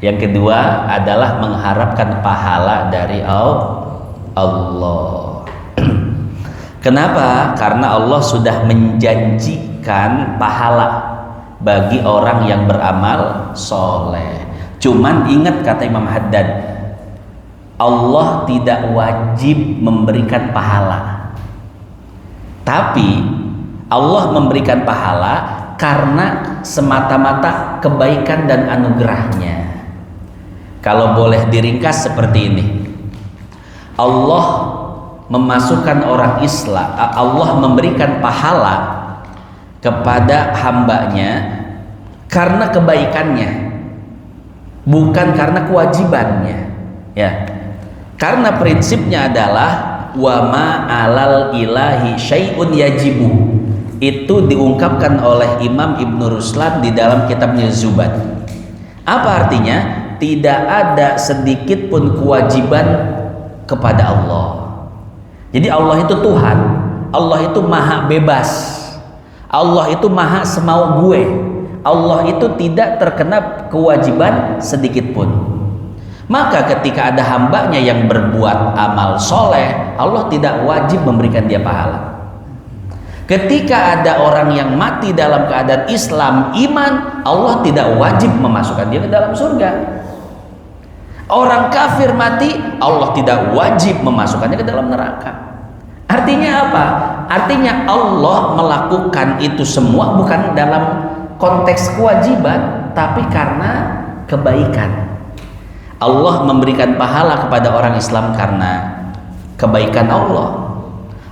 Yang kedua adalah mengharapkan pahala dari Allah. Kenapa? Karena Allah sudah menjanjikan pahala bagi orang yang beramal soleh. Cuman ingat kata Imam Haddad, Allah tidak wajib memberikan pahala, tapi Allah memberikan pahala karena semata-mata kebaikan dan anugerahnya. Kalau boleh diringkas seperti ini, Allah memasukkan orang Islam, Allah memberikan pahala kepada hambanya karena kebaikannya, bukan karena kewajibannya ya. Karena prinsipnya adalah wa ma alal ilahi syai'un yajibu. Itu diungkapkan oleh Imam Ibnu Ruslan di dalam kitabnya Zubat. Apa artinya? Tidak ada sedikit pun kewajiban kepada Allah. Jadi Allah itu Tuhan, Allah itu maha bebas, Allah itu maha semau gue. Allah itu tidak terkena kewajiban sedikit pun. Maka ketika ada hambanya yang berbuat amal soleh, Allah tidak wajib memberikan dia pahala. Ketika ada orang yang mati dalam keadaan Islam, iman, Allah tidak wajib memasukkan dia ke dalam surga. Orang kafir mati, Allah tidak wajib memasukkannya ke dalam neraka. Artinya apa? Artinya Allah melakukan itu semua bukan dalam konteks kewajiban, tapi karena kebaikan. Allah memberikan pahala kepada orang Islam karena kebaikan Allah.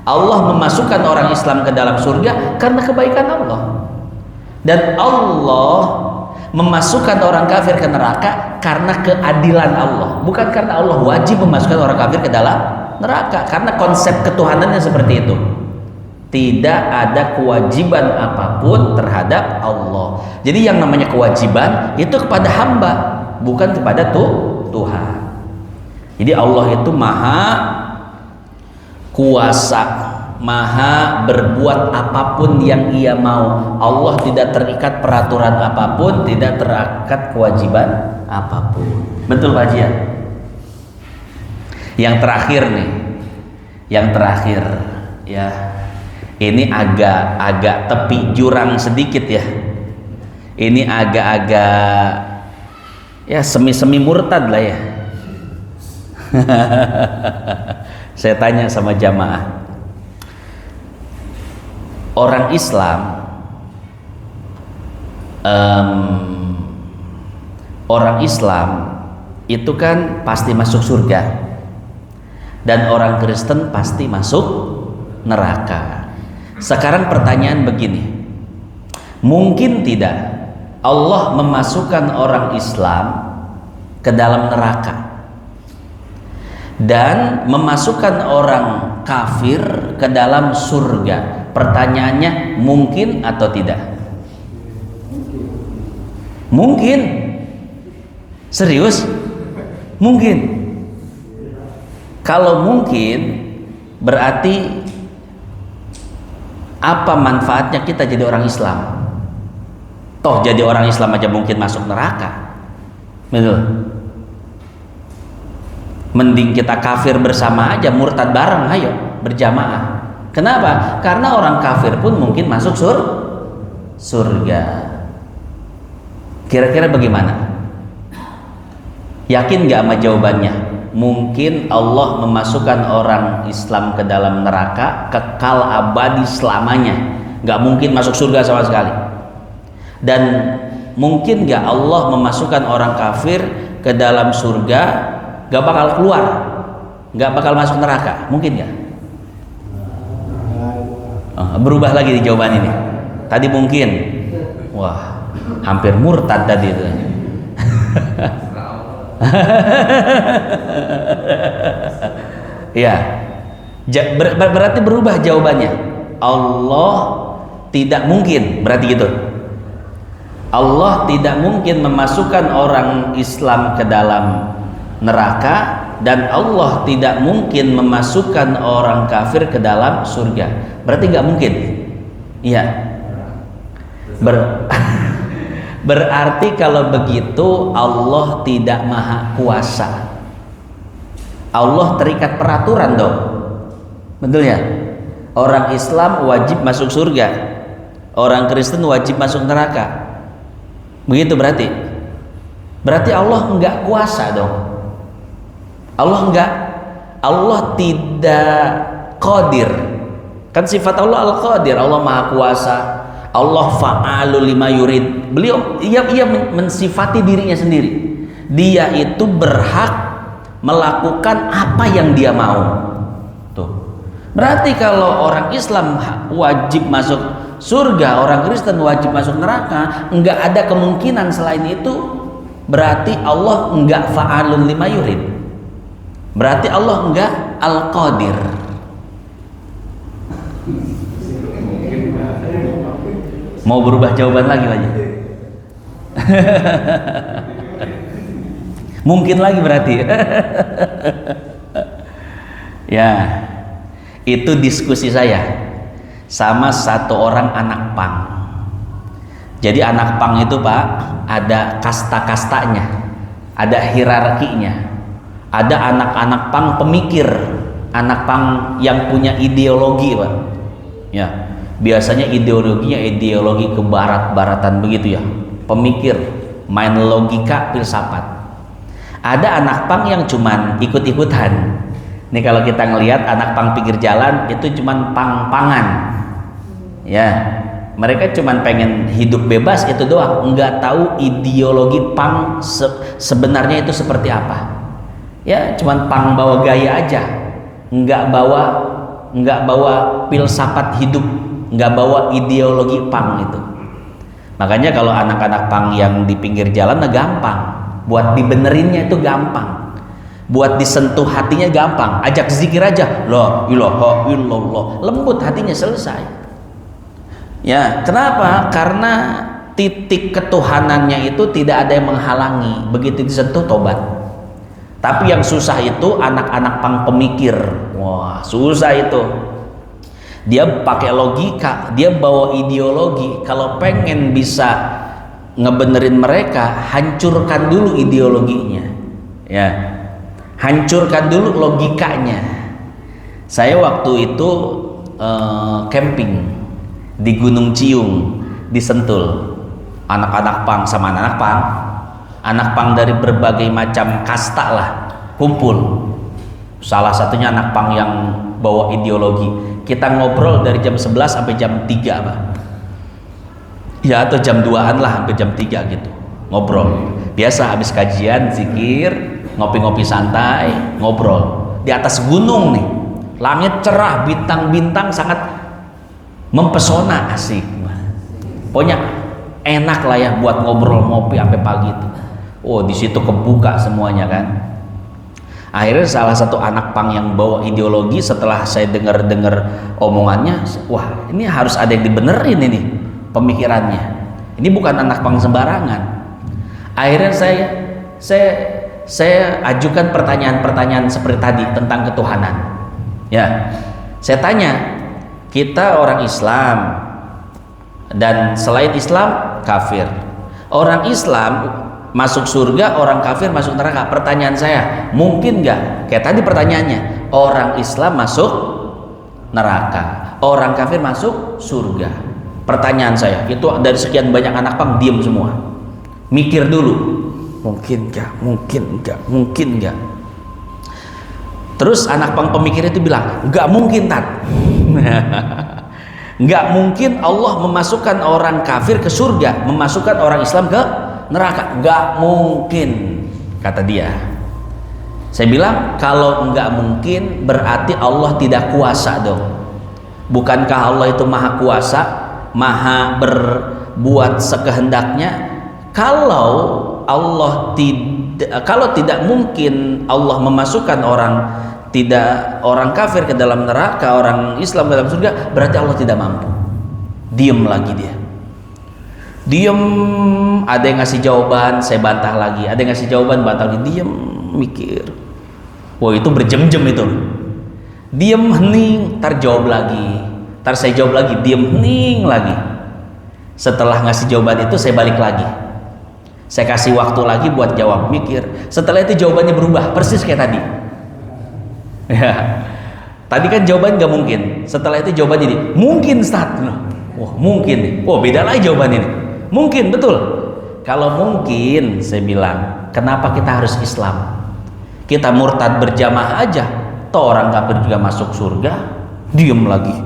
Allah memasukkan orang Islam ke dalam surga karena kebaikan Allah. Dan Allah memasukkan orang kafir ke neraka karena keadilan Allah, bukan karena Allah wajib memasukkan orang kafir ke dalam neraka. Karena konsep ketuhanannya seperti itu. Tidak ada kewajiban apapun terhadap Allah. Jadi yang namanya kewajiban itu kepada hamba, bukan kepada Tuhan. Jadi Allah itu maha kuasa, maha berbuat apapun yang ia mau. Allah tidak terikat peraturan apapun, tidak terikat kewajiban apapun. Betul Pak Haji ya? Yang terakhir nih, yang terakhir ya, ini agak tepi jurang sedikit ya. Ini agak-agak ya semi murtad lah ya. Saya tanya sama jamaah, orang Islam, orang Islam itu kan pasti masuk surga, dan orang Kristen pasti masuk neraka. Sekarang pertanyaan begini, mungkin tidak Allah memasukkan orang Islam ke dalam neraka dan memasukkan orang kafir ke dalam surga? Pertanyaannya, mungkin atau tidak? Mungkin. Serius? Mungkin. Kalau mungkin, berarti apa manfaatnya kita jadi orang Islam? Toh jadi orang Islam aja mungkin masuk neraka. Betul. Mending kita kafir bersama aja, murtad bareng, ayo berjamaah. Kenapa? Karena orang kafir pun mungkin masuk surga. Kira-kira bagaimana? Yakin gak sama jawabannya? Mungkin Allah memasukkan orang Islam ke dalam neraka kekal abadi selamanya, gak mungkin masuk surga sama sekali. Dan mungkin gak Allah memasukkan orang kafir ke dalam surga, gak bakal keluar, gak bakal masuk neraka? Mungkin gak? Berubah lagi di jawaban ini. Tadi mungkin, wah hampir murtad tadi itu. Ya, berarti berubah jawabannya. Allah tidak mungkin, berarti gitu. Allah tidak mungkin memasukkan orang Islam ke dalam neraka, dan Allah tidak mungkin memasukkan orang kafir ke dalam surga. Berarti nggak mungkin. Iya. Berarti kalau begitu Allah tidak maha kuasa. Allah terikat peraturan dong. Betul ya? Orang Islam wajib masuk surga, orang Kristen wajib masuk neraka. Begitu berarti. Berarti Allah enggak kuasa dong. Allah tidak qadir. Kan sifat Allah al-qadir, Allah maha kuasa, Allah fa'alu lima yurid. Beliau ia mensifati dirinya sendiri. Dia itu berhak melakukan apa yang dia mau. Tuh. Berarti kalau orang Islam wajib masuk surga, orang Kristen wajib masuk neraka, enggak ada kemungkinan selain itu. Berarti Allah enggak fa'alun lima yurid. Berarti Allah enggak al-qadir. Mau berubah jawaban lagi Pak? Mungkin lagi berarti. Ya, itu diskusi saya sama satu orang anak pang. Jadi anak pang itu Pak, ada kasta-kastanya, ada hierarkinya. Ada anak-anak pang pemikir, anak pang yang punya ideologi Pak. Ya, biasanya ideologinya ideologi kebarat-baratan begitu ya, pemikir, main logika, filsafat. Ada anak pang yang cuman ikut-ikutan. Nih kalau kita ngelihat anak pang pinggir jalan itu cuman pang-pangan, ya, mereka cuman pengen hidup bebas itu doang, nggak tahu ideologi pang sebenarnya itu seperti apa. Ya, cuman pang bawa gaya aja, nggak bawa filsafat hidup, nggak bawa ideologi pang itu. Makanya kalau anak-anak pang yang di pinggir jalan gampang, buat dibenerinnya itu gampang, buat disentuh hatinya gampang, ajak zikir aja, la ilaha illallah, lembut hatinya, selesai. Ya, kenapa? Karena titik ketuhanannya itu tidak ada yang menghalangi, begitu disentuh tobat. Tapi yang susah itu anak-anak pang pemikir. Wah, susah itu. Dia pakai logika, dia bawa ideologi. Kalau pengen bisa ngebenerin mereka, hancurkan dulu ideologinya. Ya. Hancurkan dulu logikanya. Saya waktu itu camping di Gunung Ciung di Sentul. Anak-anak pang sama anak pang dari berbagai macam kasta lah kumpul. Salah satunya anak pang yang bawa ideologi. Kita ngobrol dari jam 11 sampai jam 3 Pak. Ya, atau jam 2-an lah sampai jam 3 gitu. Ngobrol. Biasa habis kajian, zikir, ngopi-ngopi santai, ngobrol. Di atas gunung nih. Langit cerah, bintang-bintang sangat mempesona, asik. Pokoknya enak lah ya buat ngobrol ngopi sampai pagi itu. Oh, di situ kebuka semuanya kan. Akhirnya salah satu anak pang yang bawa ideologi, setelah saya dengar omongannya, wah ini harus ada yang dibenerin ini pemikirannya. Ini bukan anak pang sembarangan. Akhirnya saya ajukan pertanyaan-pertanyaan seperti tadi tentang ketuhanan. Ya, saya tanya, kita orang Islam dan selain Islam kafir. Orang Islam masuk surga, orang kafir masuk neraka. Pertanyaan saya, mungkin nggak? Kayak tadi pertanyaannya, orang Islam masuk neraka, orang kafir masuk surga. Pertanyaan saya, itu dari sekian banyak anak pang diem semua, mikir dulu, mungkin nggak, mungkin nggak, mungkin nggak. Terus anak pang pemikir itu bilang, nggak mungkin Tat. Nggak mungkin Allah memasukkan orang kafir ke surga, memasukkan orang Islam ke neraka. Nggak mungkin, kata dia. Saya bilang, kalau nggak mungkin berarti Allah tidak kuasa dong. Bukankah Allah itu maha kuasa, maha berbuat sekehendaknya? Kalau tidak mungkin Allah memasukkan orang kafir ke dalam neraka, orang Islam ke dalam surga, berarti Allah tidak mampu. Diem lagi dia. Diem, ada yang ngasih jawaban, saya bantah lagi. Ada yang ngasih jawaban, bantah lagi. Diem, mikir. Wah, itu berjam-jam itu. Diem, hening, ntar jawab lagi. Ntar saya jawab lagi, diem, hening lagi. Setelah ngasih jawaban itu, saya balik lagi. Saya kasih waktu lagi buat jawab, mikir. Setelah itu jawabannya berubah, persis kayak tadi. Ya, tadi kan jawaban nggak mungkin. Setelah itu jawabannya ini mungkin Ustaz. Wah, mungkin nih. Oh, beda lagi jawaban ini. Mungkin, betul. Kalau mungkin, saya bilang, kenapa kita harus Islam? Kita murtad berjamaah aja, toh orang kafir juga masuk surga. Diem lagi.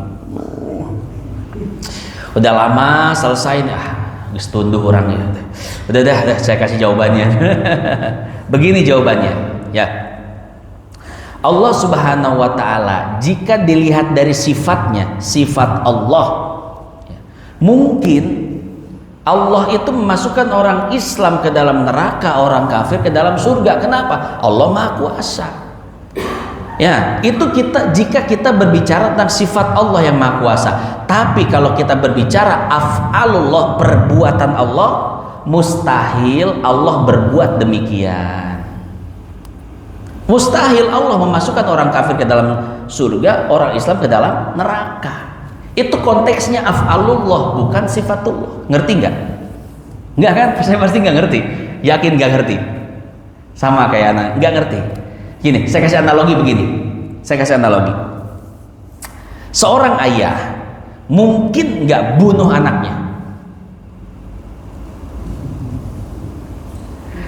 Udah lama selesai nih. Geus tunduh orangnya. Udah, saya kasih jawabannya. Begini jawabannya, ya. Allah Subhanahu wa ta'ala, jika dilihat dari sifatnya, sifat Allah, mungkin Allah itu memasukkan orang Islam ke dalam neraka, orang kafir ke dalam surga. Kenapa? Allah Maha Kuasa. Ya, itu jika kita berbicara tentang sifat Allah yang Maha Kuasa. Tapi kalau kita berbicara af'alullah, perbuatan Allah, mustahil Allah berbuat demikian. Mustahil Allah memasukkan orang kafir ke dalam surga, orang Islam ke dalam neraka. Itu konteksnya af'alullah, bukan sifatullah. Ngerti nggak? Nggak kan? Saya pasti nggak ngerti. Yakin nggak ngerti? Sama kayak anak, nggak ngerti. Gini, saya kasih analogi begini. Saya kasih analogi. Seorang ayah mungkin nggak bunuh anaknya.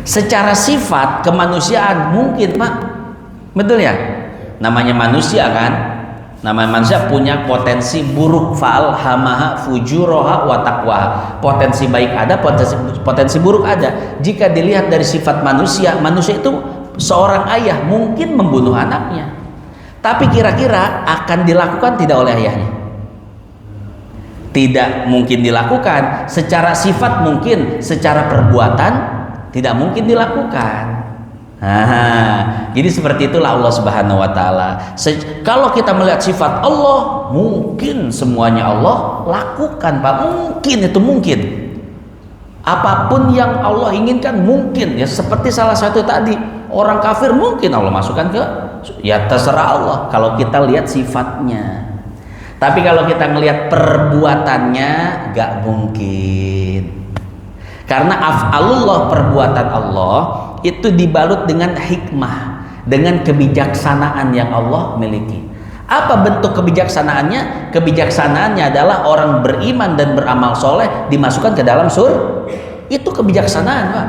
Secara sifat kemanusiaan mungkin, Pak. Betul ya? Namanya manusia kan? Namanya manusia punya potensi buruk, fa'alhamaha fujuroha wa taqwaha. Potensi baik ada, potensi buruk ada. Jika dilihat dari sifat manusia itu seorang ayah mungkin membunuh anaknya. Tapi kira-kira akan dilakukan tidak oleh ayahnya? Tidak mungkin dilakukan. Secara sifat mungkin, secara perbuatan tidak mungkin dilakukan. Jadi seperti itulah Allah Subhanahu wa ta'ala. Kalau kita melihat sifat Allah, mungkin semuanya Allah lakukan, Pak. Mungkin, itu mungkin. Apapun yang Allah inginkan mungkin, ya seperti salah satu tadi, Orang kafir mungkin Allah masukkan ke, ya terserah Allah kalau kita lihat sifatnya. Tapi kalau kita ngelihat perbuatannya, gak mungkin. Karena af'alullah, perbuatan Allah itu dibalut dengan hikmah, dengan kebijaksanaan yang Allah miliki. Apa bentuk kebijaksanaannya? Kebijaksanaannya adalah orang beriman dan beramal soleh dimasukkan ke dalam surga. Itu kebijaksanaan, Pak.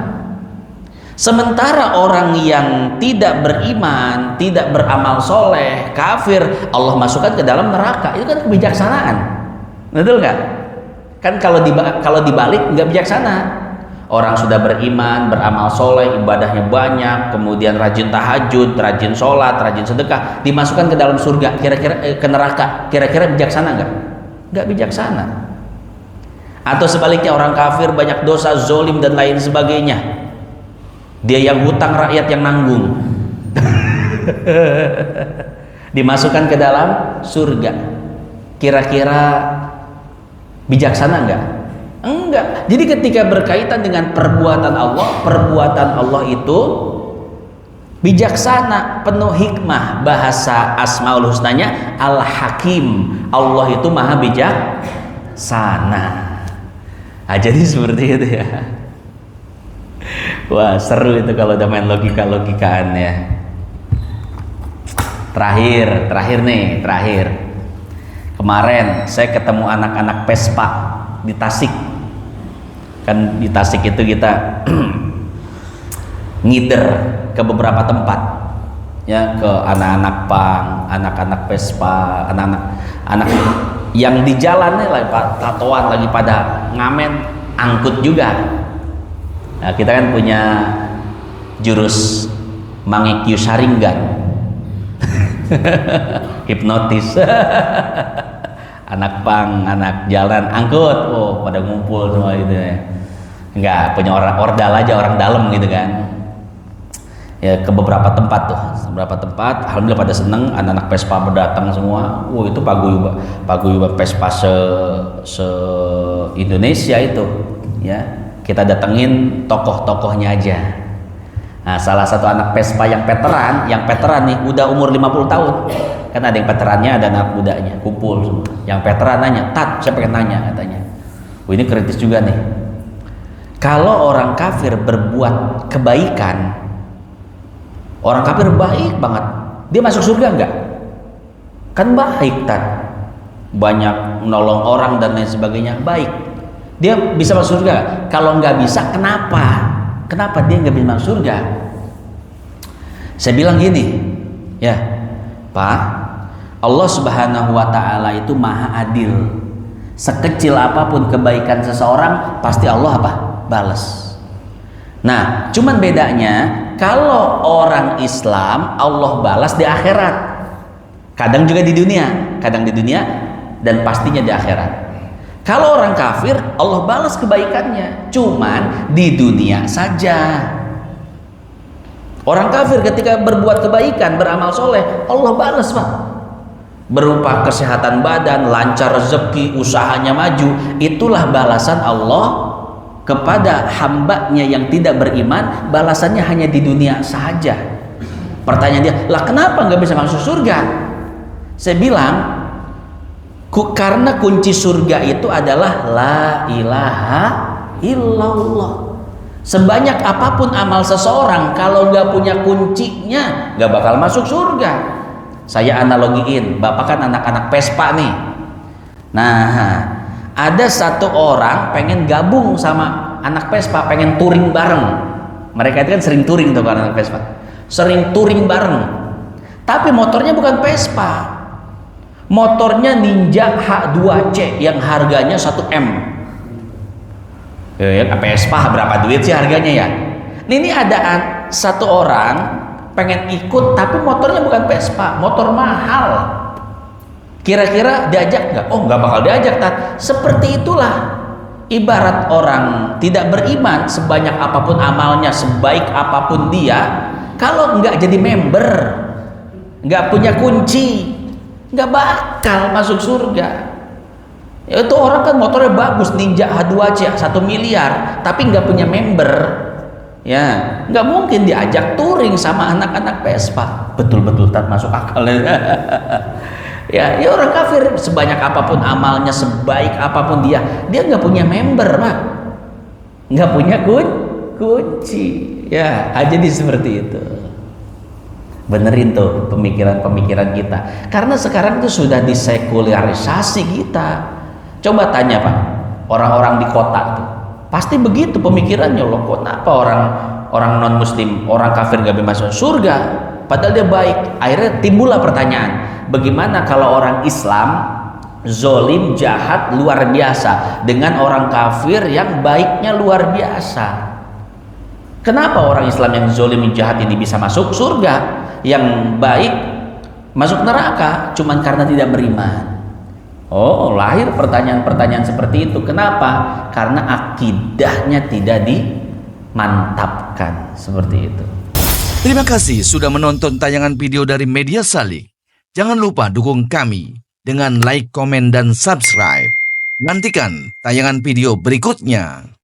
Sementara orang yang tidak beriman, tidak beramal soleh, kafir, Allah masukkan ke dalam neraka. Itu kan kebijaksanaan, betul nggak? Kan kalau dibalik nggak bijaksana. Orang sudah beriman, beramal soleh, ibadahnya banyak, kemudian rajin tahajud, rajin sholat, rajin sedekah, dimasukkan ke dalam surga, kira-kira ke neraka, kira-kira bijaksana nggak? Nggak bijaksana. Atau sebaliknya, orang kafir banyak dosa, zolim dan lain sebagainya. Dia yang hutang, rakyat yang nanggung. Dimasukkan ke dalam surga. Kira-kira bijaksana enggak? Enggak. Jadi ketika berkaitan dengan perbuatan Allah itu bijaksana, penuh hikmah. Bahasa Asmaul Husnanya Al-Hakim. Allah itu maha bijaksana. Nah, jadi seperti itu ya. Wah, seru itu kalau udah main logika-logikaan ya. Terakhir. Kemarin saya ketemu anak-anak Vespa di Tasik. Kan di Tasik itu kita ngider ke beberapa tempat. Ya, ke anak-anak pang, anak-anak Vespa, anak-anak yang di jalannya lagi tatoan, lagi pada ngamen, angkut juga. Nah, kita kan punya jurus Mangekyu Sharingan. Hipnotis. Anak pang, anak jalan, angkut, oh pada ngumpul semua gitu ya. Enggak, punya orang ordal aja, orang dalam gitu kan. Ya, ke beberapa tempat tuh, alhamdulillah pada seneng, anak-anak Vespa berdatang semua. Itu paguyuban Vespa se Indonesia itu, ya. Kita datengin tokoh-tokohnya aja. Nah, salah satu anak Vespa yang veteran nih, udah umur 50 tahun. Kan ada yang veterannya, ada anak mudanya, kumpul semua. Yang veteran nanya, "Tat, saya pengen nanya," katanya. Ini kritis juga nih. Kalau orang kafir berbuat kebaikan, orang kafir baik banget, dia masuk surga enggak? Kan baik, Tat. Banyak menolong orang dan lain sebagainya, baik. Dia bisa masuk surga. Kalau nggak bisa, kenapa? Kenapa dia nggak bisa masuk surga? Saya bilang gini, ya Pak, Allah Subhanahu wa Ta'ala itu maha adil. Sekecil apapun kebaikan seseorang, pasti Allah apa? Balas. Nah, cuman bedanya kalau orang Islam Allah balas di akhirat. Kadang juga di dunia, dan pastinya di akhirat. Kalau orang kafir, Allah balas kebaikannya, cuman di dunia saja. Orang kafir ketika berbuat kebaikan, beramal soleh, Allah balas, Pak. Berupa kesehatan badan, lancar rezeki, usahanya maju. Itulah balasan Allah kepada hambanya yang tidak beriman. Balasannya hanya di dunia saja. Pertanyaan dia, lah kenapa nggak bisa masuk surga? Saya bilang, karena kunci surga itu adalah la ilaha illallah. Sebanyak apapun amal seseorang, kalau nggak punya kuncinya, nggak bakal masuk surga. Saya analogiin, Bapak kan anak-anak Vespa nih. Nah, ada satu orang pengen gabung sama anak Vespa, pengen touring bareng. Mereka itu kan sering touring tuh anak Vespa, sering touring bareng. Tapi motornya bukan Vespa. Motornya Ninja H2C yang harganya 1M. Vespa berapa duit sih harganya ya? Ini ada satu orang pengen ikut tapi motornya bukan Vespa, motor mahal. Kira-kira diajak nggak? Oh, nggak bakal diajak, Tat. Seperti itulah ibarat orang tidak beriman, sebanyak apapun amalnya, sebaik apapun dia, kalau nggak jadi member, nggak punya kunci, nggak bakal masuk surga. Itu orang kan motornya bagus, Ninja H2C 1 miliar, tapi nggak punya member, Ya, nggak mungkin diajak touring sama anak-anak Vespa. Betul-betul tak masuk akal. Ya, ya orang kafir sebanyak apapun amalnya, sebaik apapun dia nggak punya member, Pak. Nggak punya kunci. Ya, jadi seperti itu. Benerin tuh pemikiran-pemikiran kita. Karena sekarang itu sudah disekularisasi kita. Coba tanya, Pak, orang-orang di kota tuh. Pasti begitu pemikirannya. Loh, kenapa orang non muslim, orang kafir gak bisa masuk surga padahal dia baik? Akhirnya timbullah pertanyaan, bagaimana kalau orang Islam zolim, jahat, luar biasa dengan orang kafir yang baiknya luar biasa? Kenapa orang Islam yang zolim, jahat ini bisa masuk surga, yang baik masuk neraka cuman karena tidak beriman? Oh, lahir pertanyaan-pertanyaan seperti itu. Kenapa? Karena akidahnya tidak dimantapkan. Seperti itu. Terima kasih sudah menonton tayangan video dari Media Salik. Jangan lupa dukung kami dengan like, komen, dan subscribe. Nantikan tayangan video berikutnya.